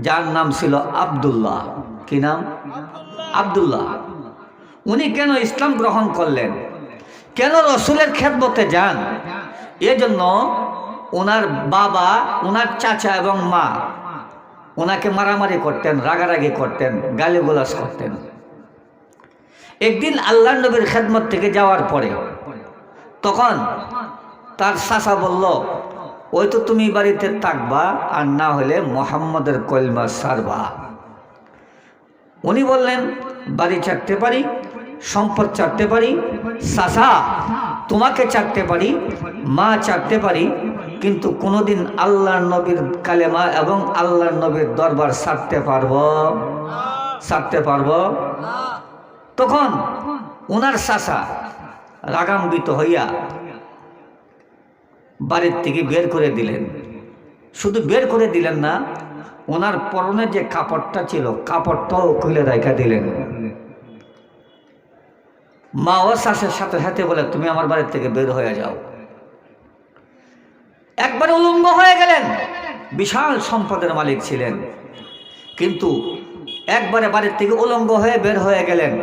যার নাম ছিল আব্দুল্লাহ। কি নাম? আব্দুল্লাহ। উনি কেন ইসলাম গ্রহণ করলেন, কেন রসুলের খেদমতে যান? এজন্য ওনার বাবা, ওনার চাচা এবং মা ওনাকে মারামারি করতেন, রাগারাগি করতেন, গালিগালাজ করতেন। একদিন আল্লাহর নবীর খেদমত থেকে যাওয়ার পরে তখন তার চাচা বলল, ওই তো তুমি বাড়িতে থাকবা, আর না হলে মুহাম্মদের কলমা ছাড়বা। উনি বললেন, বাড়ি ছাড়তে পারি, সম্পদ ছাড়তে পারি, চাচা তোমাকে ছাড়তে পারি, মা ছাড়তে পারি, কিন্তু কোনোদিন আল্লাহর নবীর কালেমা এবং আল্লাহর নবীর দরবার ছাড়তে পারবো? তখন ওনার চাচা রাগান্বিত হইয়া বাড়ির থেকে বের করে দিলেন। শুধু বের করে দিলেন না, ওনার পরনে যে কাপড়টা ছিল কাপড়টাও খুলে রেখে দিলেন। মা ও চাচার সাথে সাথে বলে, তুমি আমার বাড়ির থেকে বের হয়ে যাও। একবার উলঙ্গ হয়ে গেলেন। বিশাল সম্পদের মালিক ছিলেন, কিন্তু একবারে বাড়ির থেকে উলঙ্গ হয়ে বের হয়ে গেলেন।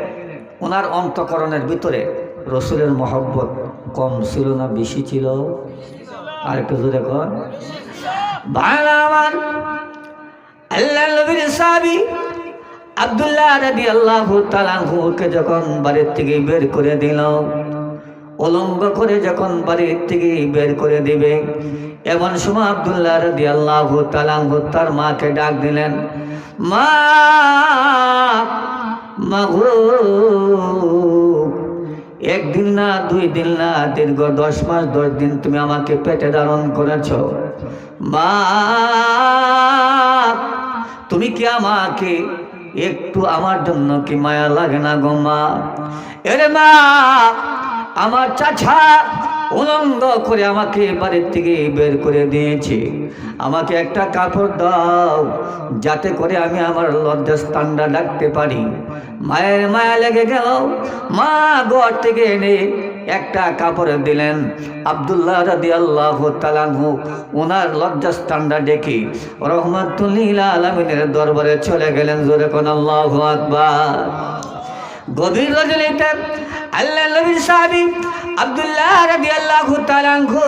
ওনার অন্তঃকরণের ভিতরে রসুলের মহব্বত কম ছিল না বেশি ছিল? আর একটু জোরে কর। আমার আল্লাহ নবীর সাহাবী আব্দুল্লাহ রাদিয়াল্লাহু তাআলা আনহুকে যখন বাড়ির থেকে বের করে দিল, উলঙ্গ করে যখন বাড়ির থেকে বের করে দিবে, এমন সময় আব্দুল্লাহ রাদিয়াল্লাহু তাআলা আনহু তার মাকে ডাক দিলেন, মা গো, একদিন না, 2 দিন না, দীর্ঘ 10 মাস 10 দিন তুমি আমাকে পেটে ধারণ করেছ। মা, তুমি কি আমাকে একটু আমার জন্য কি মায়া লাগে না গো মা? এরে মা, আমার চাচা উলঙ্গ করে আমাকে বাড়ির থেকে বের করে দিয়েছে, আমাকে একটা কাপড় দাও যাতে করে আমি আমার লজ্জাস্থানটা ডাকতে পারি। মায়ের মায়া লেগে গেল, মা ঘর থেকে এনে একটা কাপড় দিলেন। আব্দুল্লাহ রাদিয়াল্লাহু তাআলা আনহু ওনার লজ্জাস্থানটা ডেকে রহমাতুল লিল আলামিনের দরবারে চলে গেলেন। জোরে কোন আল্লাহু আকবার। গভীর রজনীতে আল্লাহ নবীর সাহাবী আব্দুল্লাহ রাদিয়াল্লাহু তাআলা আনহু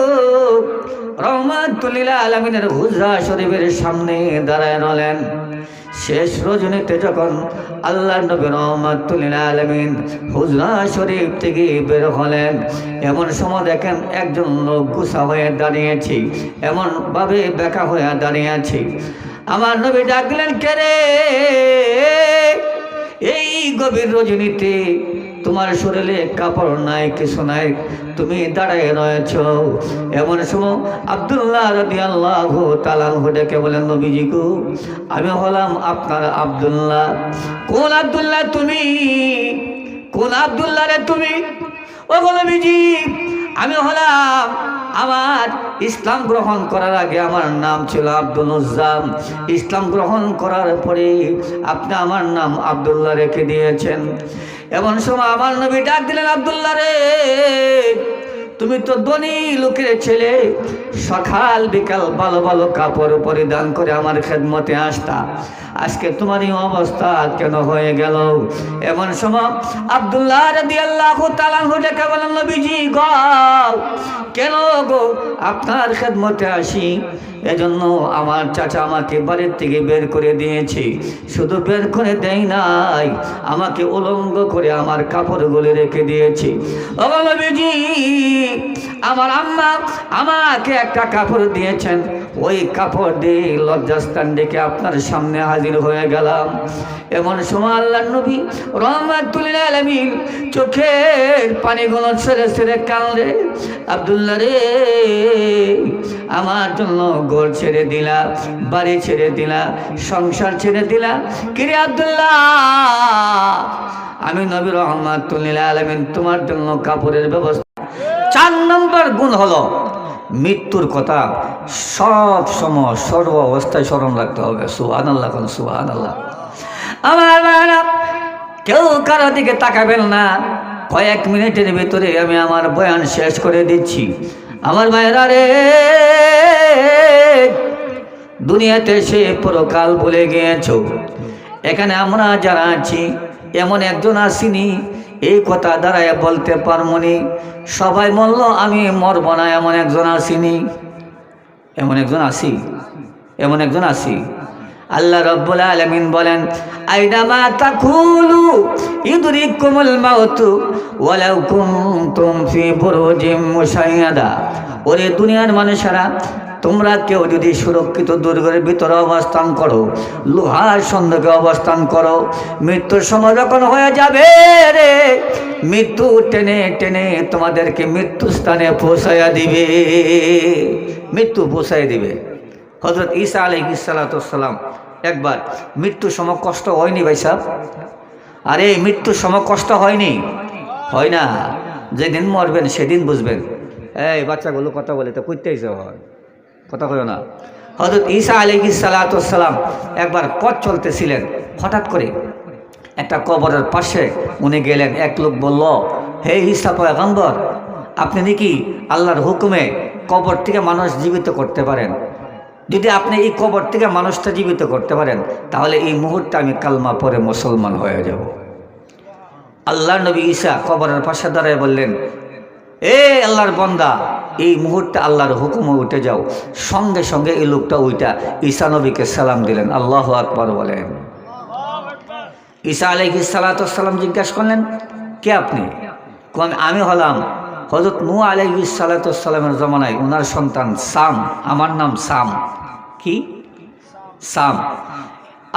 রহমাতুল লিল আলামিনের হুজরা শরীফের সামনে দাঁড়ায় রইলেন। শেষ রজনীতে যখন আল্লাহ নবী রহমাতুল লিল আলামিন হুজরা শরীফ থেকে বের হলেন, এমন সময় দেখেন একজন লোক গুছা হয়ে দাঁড়িয়েছে, এমন ভাবে বেকা হয়ে দাঁড়িয়েছে। আমার নবী ডাকলেন, কে রে? এই গভীর রজনীতে তোমার শরীরে কাপড় নাই, কিছু নাই, তুমি দাঁড়ায় রয়েছ। এমন সময় আব্দুল্লাহ রাদিয়াল্লাহু তাআলা আনহু ডেকে বলেন, নবীজি গো, আমি হলাম আপনার আব্দুল্লাহ। কোন আব্দুল্লাহ তুমি? কোন আব্দুল্লাহ রে তুমি? ও গো নবীজি, আমি হলাম আমার ইসলাম গ্রহণ করার আগে আমার নাম ছিল আব্দুল উজ্জাম। ইসলাম গ্রহণ করার পরে আপনি আমার নাম আব্দুল্লাহ রেখে দিয়েছেন। এমন সময় আমার নবী ডাক দিলেন, আব্দুল্লাহ রে, তুমি তো ধনী লোকের ছেলে, সকাল বিকাল ভালো ভালো কাপড় পরিধান করে আমার খেদমতে আসতা, আজকে তোমার এই অবস্থা কেন হয়ে গেল? এমন সময় আব্দুল্লাহ রাদিয়াল্লাহু তাআলা ডেকে বলেন, নবীজি গো, কেন গো আপনার খেদমতে আসি? এজন্য আমার চাচা আমাকে বাড়ির থেকে বের করে দিয়েছে। শুধু বের করে দেয় নাই, আমাকে উলঙ্গ করে আমার কাপড়গুলো রেখে দিয়েছে। ও নবীজি, আমার আম্মা আমাকে একটা কাপড় দিয়েছেন, ওই কাপড় দিয়ে লজ্জাস্থান ডেকে আপনার সামনে হাজির হয়ে গেলাম। এমন সময় আল্লাহর নবী রাহমাতুল লিল আলামিন চোখের পানিগুলো ছেড়ে ছেড়ে কাঁদে, আব্দুল্লাহ রে, আমার জন্য ঘর ছেড়ে দিলা, বাড়ি ছেড়ে দিলা, সংসার ছেড়ে দিলা, কিরে আব্দুল্লাহ, আমি নবী রাহমাতুল লিল আলামিন তোমার জন্য কাপড়ের ব্যবস্থা। 4 নম্বর গুণ হলো মৃত্যুর কথা সব সময় সর্ব অবস্থায় স্মরণ রাখতে হবে। সুবহানাল্লাহ, সুবহানাল্লাহ। আমার ভাইরা, কেউ কারো দিকে তাকাবেন না, কয়েক মিনিটের ভিতরে আমি আমার বয়ান শেষ করে দিচ্ছি। আমার ভাইরা রে, দুনিয়াতে সে পরকাল বলে গিয়েছো। এখানে আমরা যারা আছি এমন একজন আসিনি এই কথা দ্বারায় বলতে পারমনি সবাই বলল আমি মরব না, এমন একজন আসিনি, এমন একজন আসি, এমন একজন আসি। আল্লাহ রাব্বুল আলামিন বলেন, আইনামা তাকুলু ইদরিকুমুল মাউতু ওয়ালাউ কুনতুম ফি বুরুজিম মুশাইয়াদা। ওরে দুনিয়ার মানুষেরা, তোমরা কেউ যদি সুরক্ষিত দুর্গের ভিতরে অবস্থান করো, লোহার সন্দেহে অবস্থান করো, মৃত্যুর সময় যখন হয়ে যাবে রে, মৃত্যু টেনে টেনে তোমাদেরকে মৃত্যু স্থানে পৌঁছাইয়া দিবে, মৃত্যু পৌঁছাই দিবে। হযরত ঈসা আলাইহিস সালাতু ওয়াস সালাম একবার মৃত্যুর সময় কষ্ট হয়নি ভাই সাহেব? আরে মৃত্যুর সময় কষ্ট হয়নি? হয় না, যেদিন মরবেন সেদিন বুঝবেন। এই বাচ্চাগুলো কথা বলে তো কইতেই হয়, কথা কইও না। হযরত ঈসা আলাইহিস সালাতু ওয়াস সালাম একবার পথ চলতেছিলেন, হঠাৎ করে একটা কবরের পাশে উনি গেলেন। এক লোক বলল, হে ঈসা পয়গম্বর, আপনি নাকি আল্লাহর হুকুমে কবর থেকে মানুষ জীবিত করতে পারেন? যদি আপনি এই কবর থেকে মানুষটা জীবিত করতে পারেন, তাহলে এই মুহূর্তে আমি কালমা পড়ে মুসলমান হয়ে যাব। আল্লাহর নবী ঈসা কবরের পাশে দাঁড়ায় বললেন, এ আল্লাহর বান্দা, এই মুহূর্তে আল্লাহর হুকুমে উঠে যাও। সঙ্গে সঙ্গে এই লোকটা ওইটা ঈসা নবীকে সালাম দিলেন। আল্লাহু আকবার বলেন। ঈসা আলাইহিস সালাতু ওয়াস সালাম জিজ্ঞাসা করলেন, কে আপনি? আমি হলাম হযরত নূহ আলাইহিস সালাতু ওয়াস সালামের জমানায় ওনার সন্তান সাম, আমার নাম সাম। কি? সাম।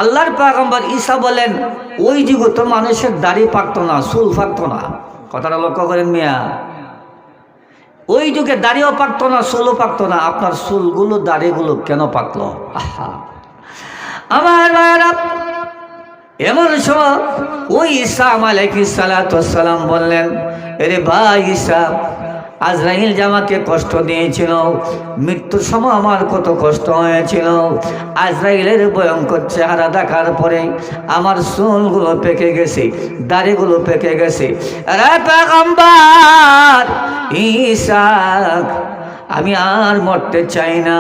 আল্লাহর পয়গম্বর ঈসা বলেন, ওই যুগে তো মানুষের দাড়ি পাকতো না, চুল পাকতো না। কথাটা লক্ষ্য করেন মিয়া, ওই যুগে দাড়িও পাকতো না, চুলও পাকতো না। আপনার চুলগুলো দাড়িগুলো কেন পাকলো? আহা, আমার ভাইরা, এমন সময় ওই ঈসা আলাইহিস সালাতু ওয়াস সালাম বললেন, আরে ভাই ঈসা, আজরাইল জামাকে কষ্ট দিয়েছিল, মৃত্যুর সময় আমার কত কষ্ট হয়েছিল। আজরাইলের ভয়ঙ্কর চেহারা দেখার পরে আমার চুলগুলো পেকে গেছে, দাড়িগুলো পেকে গেছে। আরে পয়গম্বর ঈসা, আমি আর মরতে চাই না।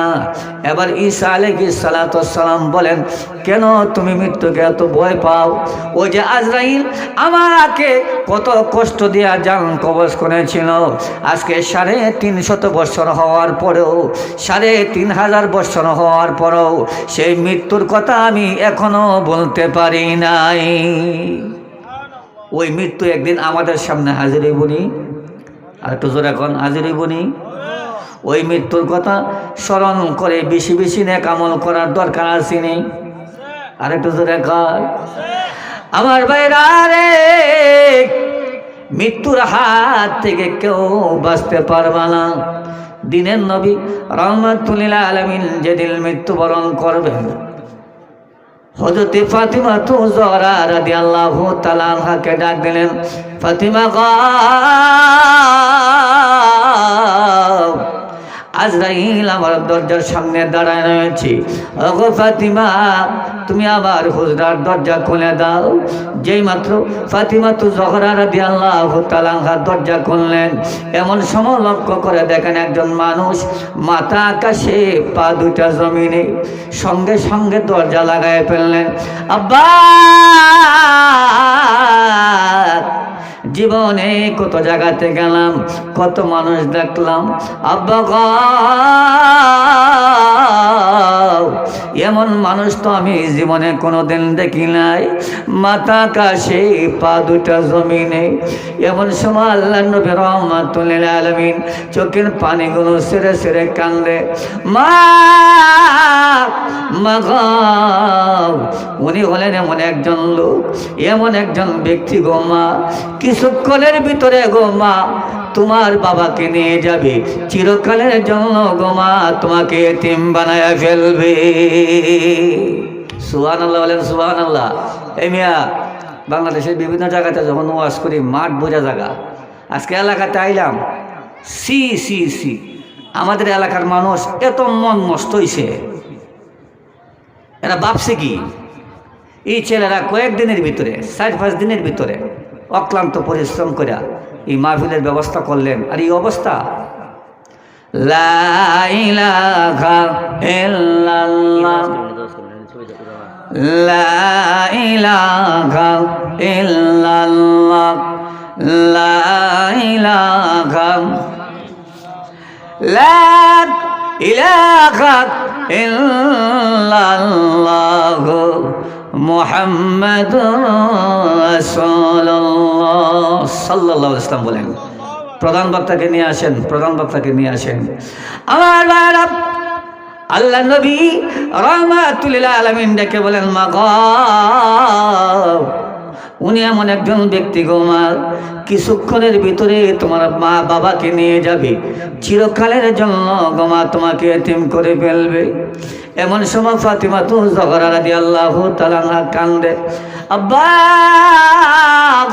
এবার ঈসা আলাইহিস সালাতু ওয়াস সালাম বলেন, কেন তুমি মৃত্যুকে এত ভয় পাও? ওই যে আজরাইল আমাকে কত কষ্ট দিয়া জান কবজ করেছিল, আজকে 350 বছর হওয়ার পরেও, 3500 বছর হওয়ার পরেও সেই মৃত্যুর কথা আমি এখনো বলতে পারি নাই। ওই মৃত্যু একদিন আমাদের সামনে হাজির হইবনি। আর একটু জোরে এখন, হাজির হইবনি। ওই মৃত্যুর কথা স্মরণ করে বেশি বেশি নেক আমল করার দরকার আছে নেই? আর একটু জোরে কর। আমার ভাইরা রে, মৃত্যুর হাত থেকে কেউ বাঁচতে পারবে না। দিনের নবী রাহমাতুল লিল আলামিন যেদিন মৃত্যুবরণ করবেন, হযরত ফাতিমা জহরা রাদিয়াল্লাহু তাআলা আনহাকে ডাক দিলেন, ফাতিমা গো, আজরাইল আমার দরজার সামনে দাঁড়ায় রয়েছে। ওগো ফাতিমা, তুমি আবার হুজরার দরজা খুলে দাও। যেই মাত্র ফাতিমা তু জহরা রাদিয়াল্লাহু তাআলা আনহা দরজা খুললেন, এমন সময় লক্ষ্য করে দেখেন একজন মানুষ মাথা আকাশে পা দুইটা জমিনে, সঙ্গে সঙ্গে দরজা লাগায় ফেললেন। আব্বা, জীবনে কত জায়গাতে গেলাম, কত মানুষ দেখলাম, আব্বা গো, এমন মানুষ তো আমি জীবনে কোনোদিন দেখি নাই। মাথা আকাশে পা দুটা জমিনে। এমন সময় আল্লাহ নবী রাহমাতুল লিল আলামিন চোখের পানিগুলো ছেড়ে ছেড়ে কান্দে। মা গো, উনি হলেন এমন একজন লোক, এমন একজন ব্যক্তি গো মা, কিছুক্ষণের ভিতরে গো মা তোমার বাবাকে নিয়ে যাবে, চিরকালের জন্য গো মা তোমাকে এতিম বানায়া ফেলবে। সুবহানাল্লাহ বলেন, সুবহানাল্লাহ। এই মিয়া, বাংলাদেশের বিভিন্ন জায়গাতে যখন ওয়াজ করি, মাঠ বোঝা জায়গা, আজকে এলাকাতে আইলাম, সি সি সি আমাদের এলাকার মানুষ এত মন নষ্ট হইছে। এরা ভাবছে কি, এই ছেলেরা কয়েকদিনের ভিতরে, 4-5 দিনের ভিতরে অক্লান্ত পরিশ্রম করে এই মাহফিলের ব্যবস্থা করলেন, আর এই অবস্থা। লা ইলাহা ইল্লাল্লাহ, লা ইলাহা ইল্লাল্লাহ, লা ইলাহা, লা ইলাহা ইল্লাল্লাহ মুহাম্মাদুর রাসূলুল্লাহ সাল্লাল্লাহু আলাইহি ওয়াসাল্লাম বলেন। প্রধান বক্তাকে নিয়ে আসেন, প্রধান বক্তাকে নিয়ে আসেন। আমার ভাইরা, আল্লাহ নবী রাহমাতুল লিল আলামিন ডেকে বলেন, মা গো, উনি এমন একজন ব্যক্তি গো মা, কিছুক্ষণের ভিতরে তোমার মা বাবাকে নিয়ে যাবে, চিরকালের জন্য গো মা তোমাকে এতিম করে ফেলবে। এমন সময় ফাতিমা তু জহরা রাদিয়াল্লাহু তাআলা আনহা কান্দে। আব্বা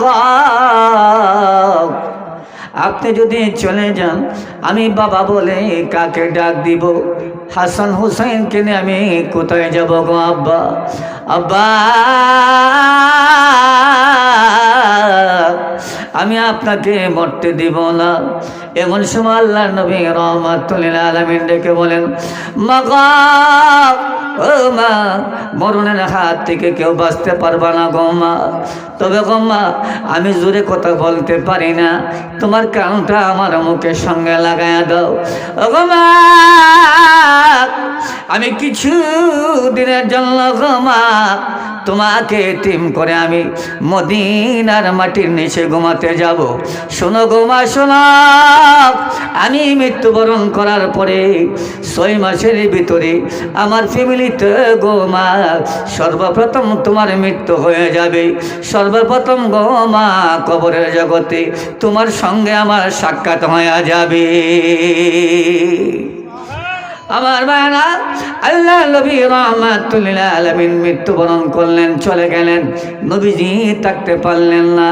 গো, আপনি যদি চলে যান, আমি বাবা বলে কাকে ডাক দিব? হাসান হুসাইনকে নিয়ে আমি কোথায় যাব গো আব্বা? আব্বা, আমি আপনাকে মরতে দিব না। এমন সময় আল্লাহ নবী রাহমাতুল লিল আলামিন ডেকে বলেন, মা গো, ও মা, মরণের হাত থেকে কেউ বাঁচতে পারবা না গো মা। তবে গো মা, আমি জোরে কথা বলতে পারি না, তোমার কানটা আমার মুখের সঙ্গে লাগায়া দাও। ও গো মা, আমি কিছু দিনের জন্য গো মা তোমাকে এতিম করে আমি মদিনার মাটির নিচে ঘুমাতে যাব। শোনো গো মা, শোনো, আমি মৃত্যুবরণ করার পরে 6 মাসের ভিতরে আমার ফ্যামিলিতে গো মা সর্বপ্রথম তোমার মৃত্যু হয়ে যাবে। সর্বপ্রথম গো মা কবরের জগতে তোমার সঙ্গে আমার সাক্ষাৎ হয়ে যাবে। আমার বানা, আল্লাহ নবী রাহমাতুল লিল আলামিন মৃত্যুবরণ করলেন, চলে গেলেন। নবীজি থাকতে পারলেন না,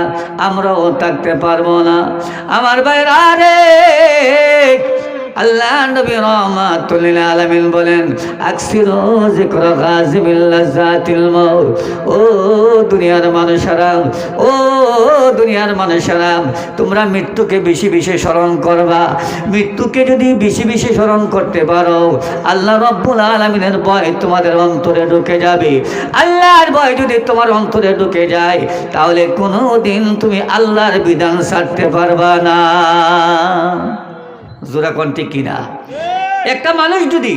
আমরাও থাকতে পারবো না। আমার বাইরা রে, আল্লাহ নবী রাহমাতুল লিল আলামিন বলেন, আকসিরু যিকরা গাযিবিল লাযাতিল মাউত। ও দুনিয়ার মানুষেরা, ও দুনিয়ার মানুষেরা, তোমরা মৃত্যুকে বেশি বেশি স্মরণ করবা। মৃত্যুকে যদি বেশি বেশি স্মরণ করতে পারো, আল্লাহ রাব্বুল আলামিনের ভয় তোমাদের অন্তরে ঢুকে যাবে। আল্লাহর ভয় যদি তোমার অন্তরে ঢুকে যায়, তাহলে কোনোদিন তুমি আল্লাহর বিধান ছাড়তে পারবা না। জোরা কোন ঠিক কিনা? একটা মানুষ যদি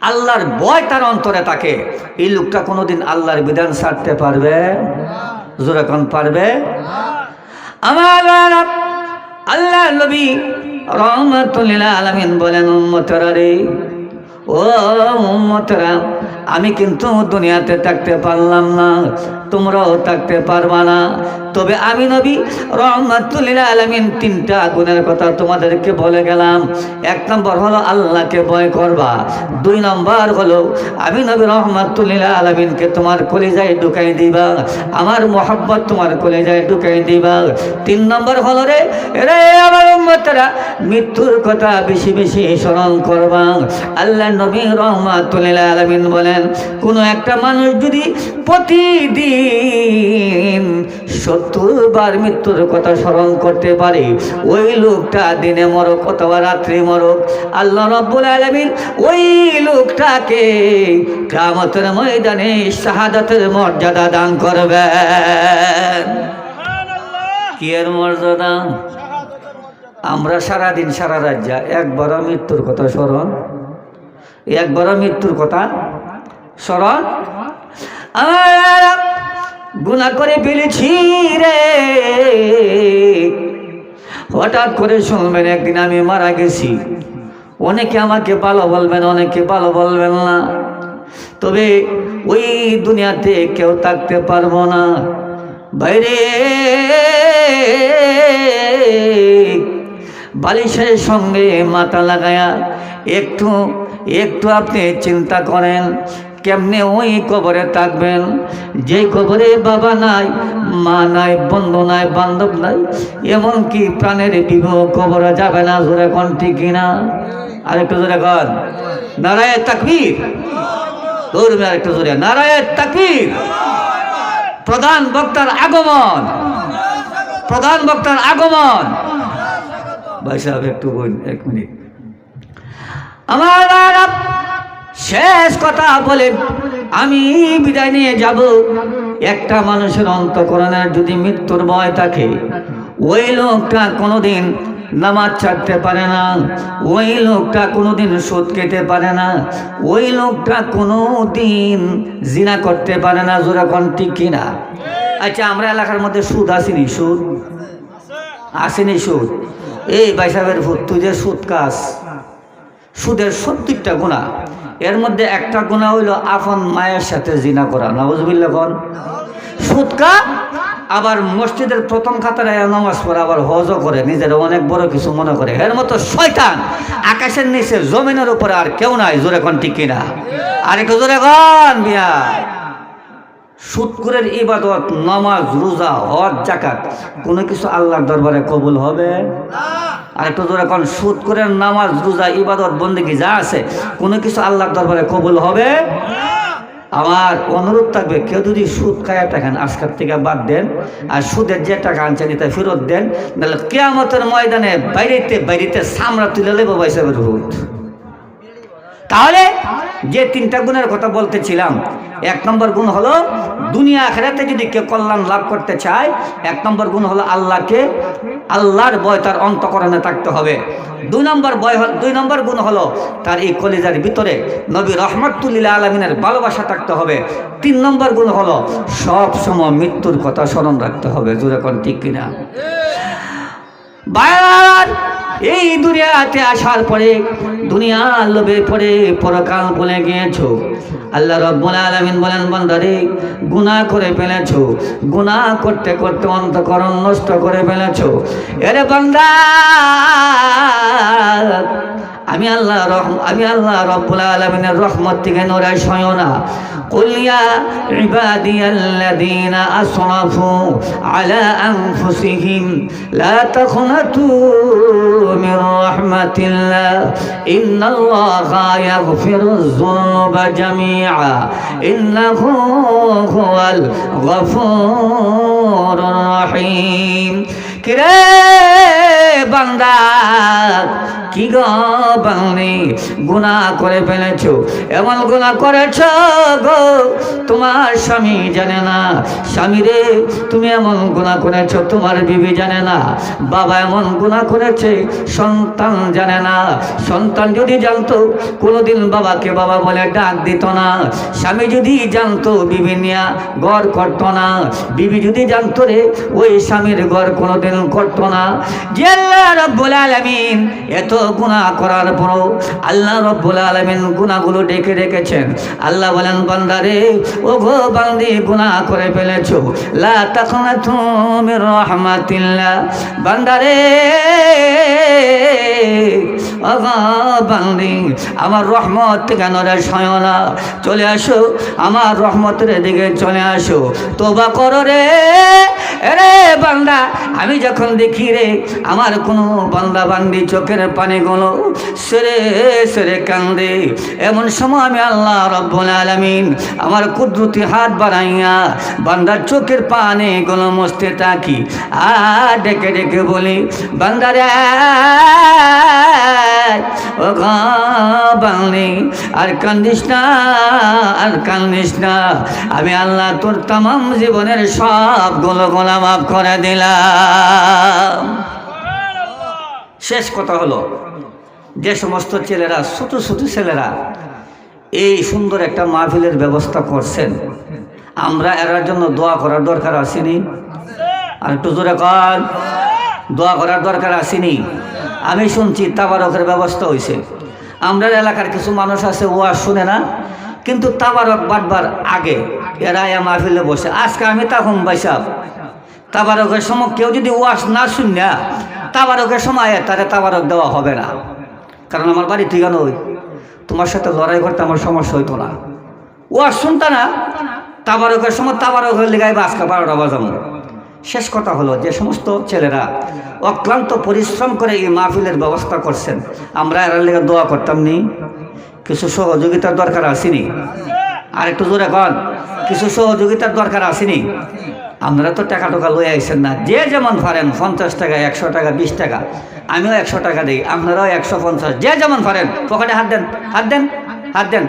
আল্লাহর ভয় তার অন্তরে থাকে, এই লোকটা কোনোদিন আল্লাহর বিধান ছাড়তে পারবে? জোরা কোন পারবে? আমার আল্লাহ নবী রাহমাতুল লিল আলামিন বলেন, উম্মতরা রে, ও উম্মতরা, আমি কিন্তু দুনিয়াতে থাকতে পারলাম না, তোমরাও থাকতে পারবা না, তবে আমি নবী রাহমাতুল লিল আলামিন তিনটা গুণের কথা তোমাদেরকে বলে গেলাম। এক নম্বর হলো আল্লাহকে ভয় করবা, দুই নম্বর হলো আমি নবী রাহমাতুল লিল আলামিনকে তোমার কলিজায় ঢুকাই দিবা, আমার মোহাব্বত তোমার কলিজায় ঢুকাই দিবা, তিন নম্বর হলো রে আমার উম্মতরা মৃত্যুর কথা বেশি বেশি স্মরণ করবা। আল্লাহ নবী রাহমাতুল লিল আলামিন বলেন, কোনো একটা মানুষ যদি প্রতিদিন 70 বার মৃত্যুর কথা স্মরণ করতে পারে, ওই লোকটা দিনে মরক অথবা রাত্রি মরক, আল্লাহ রাব্বুল আলামিন ওই লোকটাকে কিয়ামতের ময়দানে শাহাদাতের মর্যাদা দান করবেন। কি এর মর্যাদা? আমরা সারাদিন সারা রাত যা একবারও মৃত্যুর কথা স্মরণ, একবারও মৃত্যুর কথা স্মরণ। আমার গুনাহ করে ফেলেছি রে, হঠাৎ করে শুনবেন একদিন আমি মারা গেছি, অনেকে আমাকে ভালো বলবেন, অনেকে ভালো বলবেন না, তবে ওই দুনিয়াতে কেউ থাকতে পারবো না। বাইরে বালিশের সঙ্গে মাথা লাগায়া একটু একটু আপনি চিন্তা করেন কেমনে ওই কবরে থাকবেন, যে কবরে বাবা নাই, মা নাই, বন্ধু নাই, বান্ধব নাই, এমনকি প্রাণের বিবাহ কবরে যাবে না। জোরে কোন ঠিক কিনা? আরেকটু জোরে কর নারায়ে তাকবীর। ধরবে আরেকটু জোরে নারায়ে তাকবীর। প্রধান বক্তার আগমন, প্রধান বক্তার আগমন। ভাই সাহেব একটু বলুন, এক মিনিট। আমার শেষ কথা বলে আমি বিদায় নিয়ে যাব। একটা মানুষের অন্তঃকরণের যদি মৃত্যুর ভয় থাকে, ওই লোকটা কোনোদিন নামাজ ছাড়তে পারে না, ওই লোকটা কোনোদিন সুদ খেতে পারে না, ওই লোকটা কোনোদিন জিনা করতে পারে না। জোরে কোন ঠিক কিনা? আচ্ছা, আমরা এলাকার মধ্যে সুদ আসেনি? সুদ আসেনি? সুদ এই ভাই সাহেবের ভূত, তুই যে সুদ খাস, সুদের 70টা গুনাহ, এর মধ্যে একটা গুনাহ হইল আপন মায়ের সাথে জিনা করা। নাউজুবিল্লাহ কোন? সুদ খা, আবার মসজিদের প্রথম কাতারে নামাজ পড়ে, আবার হজও করে, নিজের অনেক বড় কিছু মনে করে। এর মতো শয়তান আকাশের নিচে জমিনের উপরে আর কেউ নাই। জোরে কোন ঠিক কিনা? আর একটু জোরে কোন বিয়া। সুদখোরের ইবাদত, নামাজ, রোজা, হজ, যাকাত কোনো কিছু আল্লাহর দরবারে কবুল হবে? আর একটু জোরে কোন সুদখোরের নামাজ, রোজা, ইবাদত, বন্দেগী যা আছে কোনো কিছু আল্লাহর দরবারে কবুল হবে? আমার অনুরোধ থাকবে, কেউ যদি সুদ খায়া থাকেন আজকের থেকে বাদ দেন, আর সুদের যে টাকা আনছেন এটা ফেরত দেন, নাহলে কিয়ামতের ময়দানে বাইরেতে বাইরেতে সামরা তুলে লেবো ভাই সাহেবের ভূত। তাহলে যে তিনটা গুণের কথা বলতেছিলাম, এক নম্বর গুণ হলো দুনিয়া আখিরাতে যদি কেউ কল্যাণ লাভ করতে চায়, এক নম্বর গুণ হলো আল্লাহকে, আল্লাহর ভয় তার অন্তঃকরণে থাকতে হবে। দুই নম্বর গুণ হলো তার এই কলিজার ভিতরে নবী রাহমাতুল লিল আলামিনের ভালোবাসা থাকতে হবে। 3 নম্বর গুণ হলো সব সময় মৃত্যুর কথা স্মরণ রাখতে হবে। জোরে কোন ঠিক কিনা? বায়ার এই দুনিয়াতে আসার পরে দুনিয়ার লোভে পড়ে পরকাল ভুলে গিয়েছো। আল্লাহ রাব্বুল আলামিন বলেন, বান্দারে গুনাহ করে ফেলেছো, গুনাহ করতে করতে অন্তঃকরণ নষ্ট করে ফেলেছো। এরে বান্দা, আমি আল্লাহ রাব্বুল আলামিনের রহমত থেকে নড়াই সয় না। কুল ইয়া ইবাদিয়াল্লাযীনা আসরাফু আলা আনফুসিহিম লা তাখনাতু মির রাহমাতিল্লাহ ইন্নাল্লাহা ইয়াগফিরুয যুনুবা জামিআ ইন্নাহু হুয়াল গফুরুর রহিম। কিরে বান্দা, কি গো বান্দি, গুনাহ করে ফেলেছো, এমন গুনাহ করেছো গো তোমার স্বামী জানে না। স্বামী রে, তুমি এমন গুনাহ করেছো তোমার বিবি জানে না। বাবা এমন গুনাহ করেছে সন্তান জানে না। সন্তান যদি জানতো কোনোদিন বাবাকে বাবা বলে ডাক দিত না। স্বামী যদি জানতো বিবি নিয়া ঘর করতো না। বিবি যদি জানতো রে, ওই স্বামীর ঘর কোনোদিন করতো না। যে আল্লাহ রাব্বুল আলামিন এত গুনাহ করার পরও আল্লাহ রাব্বুল আলামিন গুনাহগুলো ডেকে রেখেছেন। আল্লাহ বলেন বান্দারে, ও গো বান্দি গুনাহ করে ফেলেছো, লা তাকনাতু মির রাহমাতিল্লাহ, বান্দারে ও গো বান্দি আমার রহমত থেকে নড়ে সয় না, চলে আসো আমার রহমতের দিকে চলে আসো, তওবা করো রে বান্দা। আমি যখন দেখি রে আমার কোনো বান্দা বান্দি চোখের পানিগুলো সেরে সেরে কান্দে, এমন সময় আমি আল্লাহ রাব্বুল আলামিন আমার কুদরতি হাত বাড়াইয়া বান্দার চোখের পানিগুলো মুছতে থাকি, আর ডেকে ডেকে বলি বান্দারে ও বান্দি আর কান্দিস না, আর কান্দিস না, আমি আল্লাহ তোর তামাম জীবনের সবগুলো গুনাহ মাফ করে দিলাম। শেষ কথা হলো, যে সমস্ত ছেলেরা ছোট ছোট ছেলেরা এই সুন্দর একটা মাহফিলের ব্যবস্থা করছেন, আমরা এর জন্য দোয়া করার দরকার আসেনি? আর একটু জোরে কর, দোয়া করার দরকার আসেনি? আমি শুনছি তাবারকের ব্যবস্থা হয়েছে। আমরা এলাকার কিছু মানুষ আছে ওয়াজ শুনে না, কিন্তু তাবারক বাটবার আগে এরা মাহফিলে বসে। আজকে আমি তখন বাইসাব তাবারকের সময় কেউ যদি ওয়াজ না শুনে তাবারকের সময় তারে তাবারক দেওয়া হবে না, কারণ আমার বাড়ি ঠিক নই, তোমার সাথে লড়াই করতে আমার সমস্যা হইতো না। ওয়াজ শুনতা না, তাবারকের সময় তাবারকের লিগাই বা আজকে 12টা বাজাবো। শেষ কথা হলো, যে সমস্ত ছেলেরা অক্লান্ত পরিশ্রম করে এই মাহফিলের ব্যবস্থা করছেন, আমরা এর লেগে দোয়া করতাম নি? কিছু সহযোগিতার দরকার আসেনি? আর একটু জোরে কন, কিছু সহযোগিতার দরকার আসেনি? আপনারা তো টাকা টোকা লয়ে আইছেন না, যে যেমন পারেন 50 টাকা, 100 টাকা, 20 টাকা, আমিও 100 টাকা দিই, আপনারাও 150, যে যেমন পারেন পকেটে হাত দেন, হাত দেন, হাত দেন।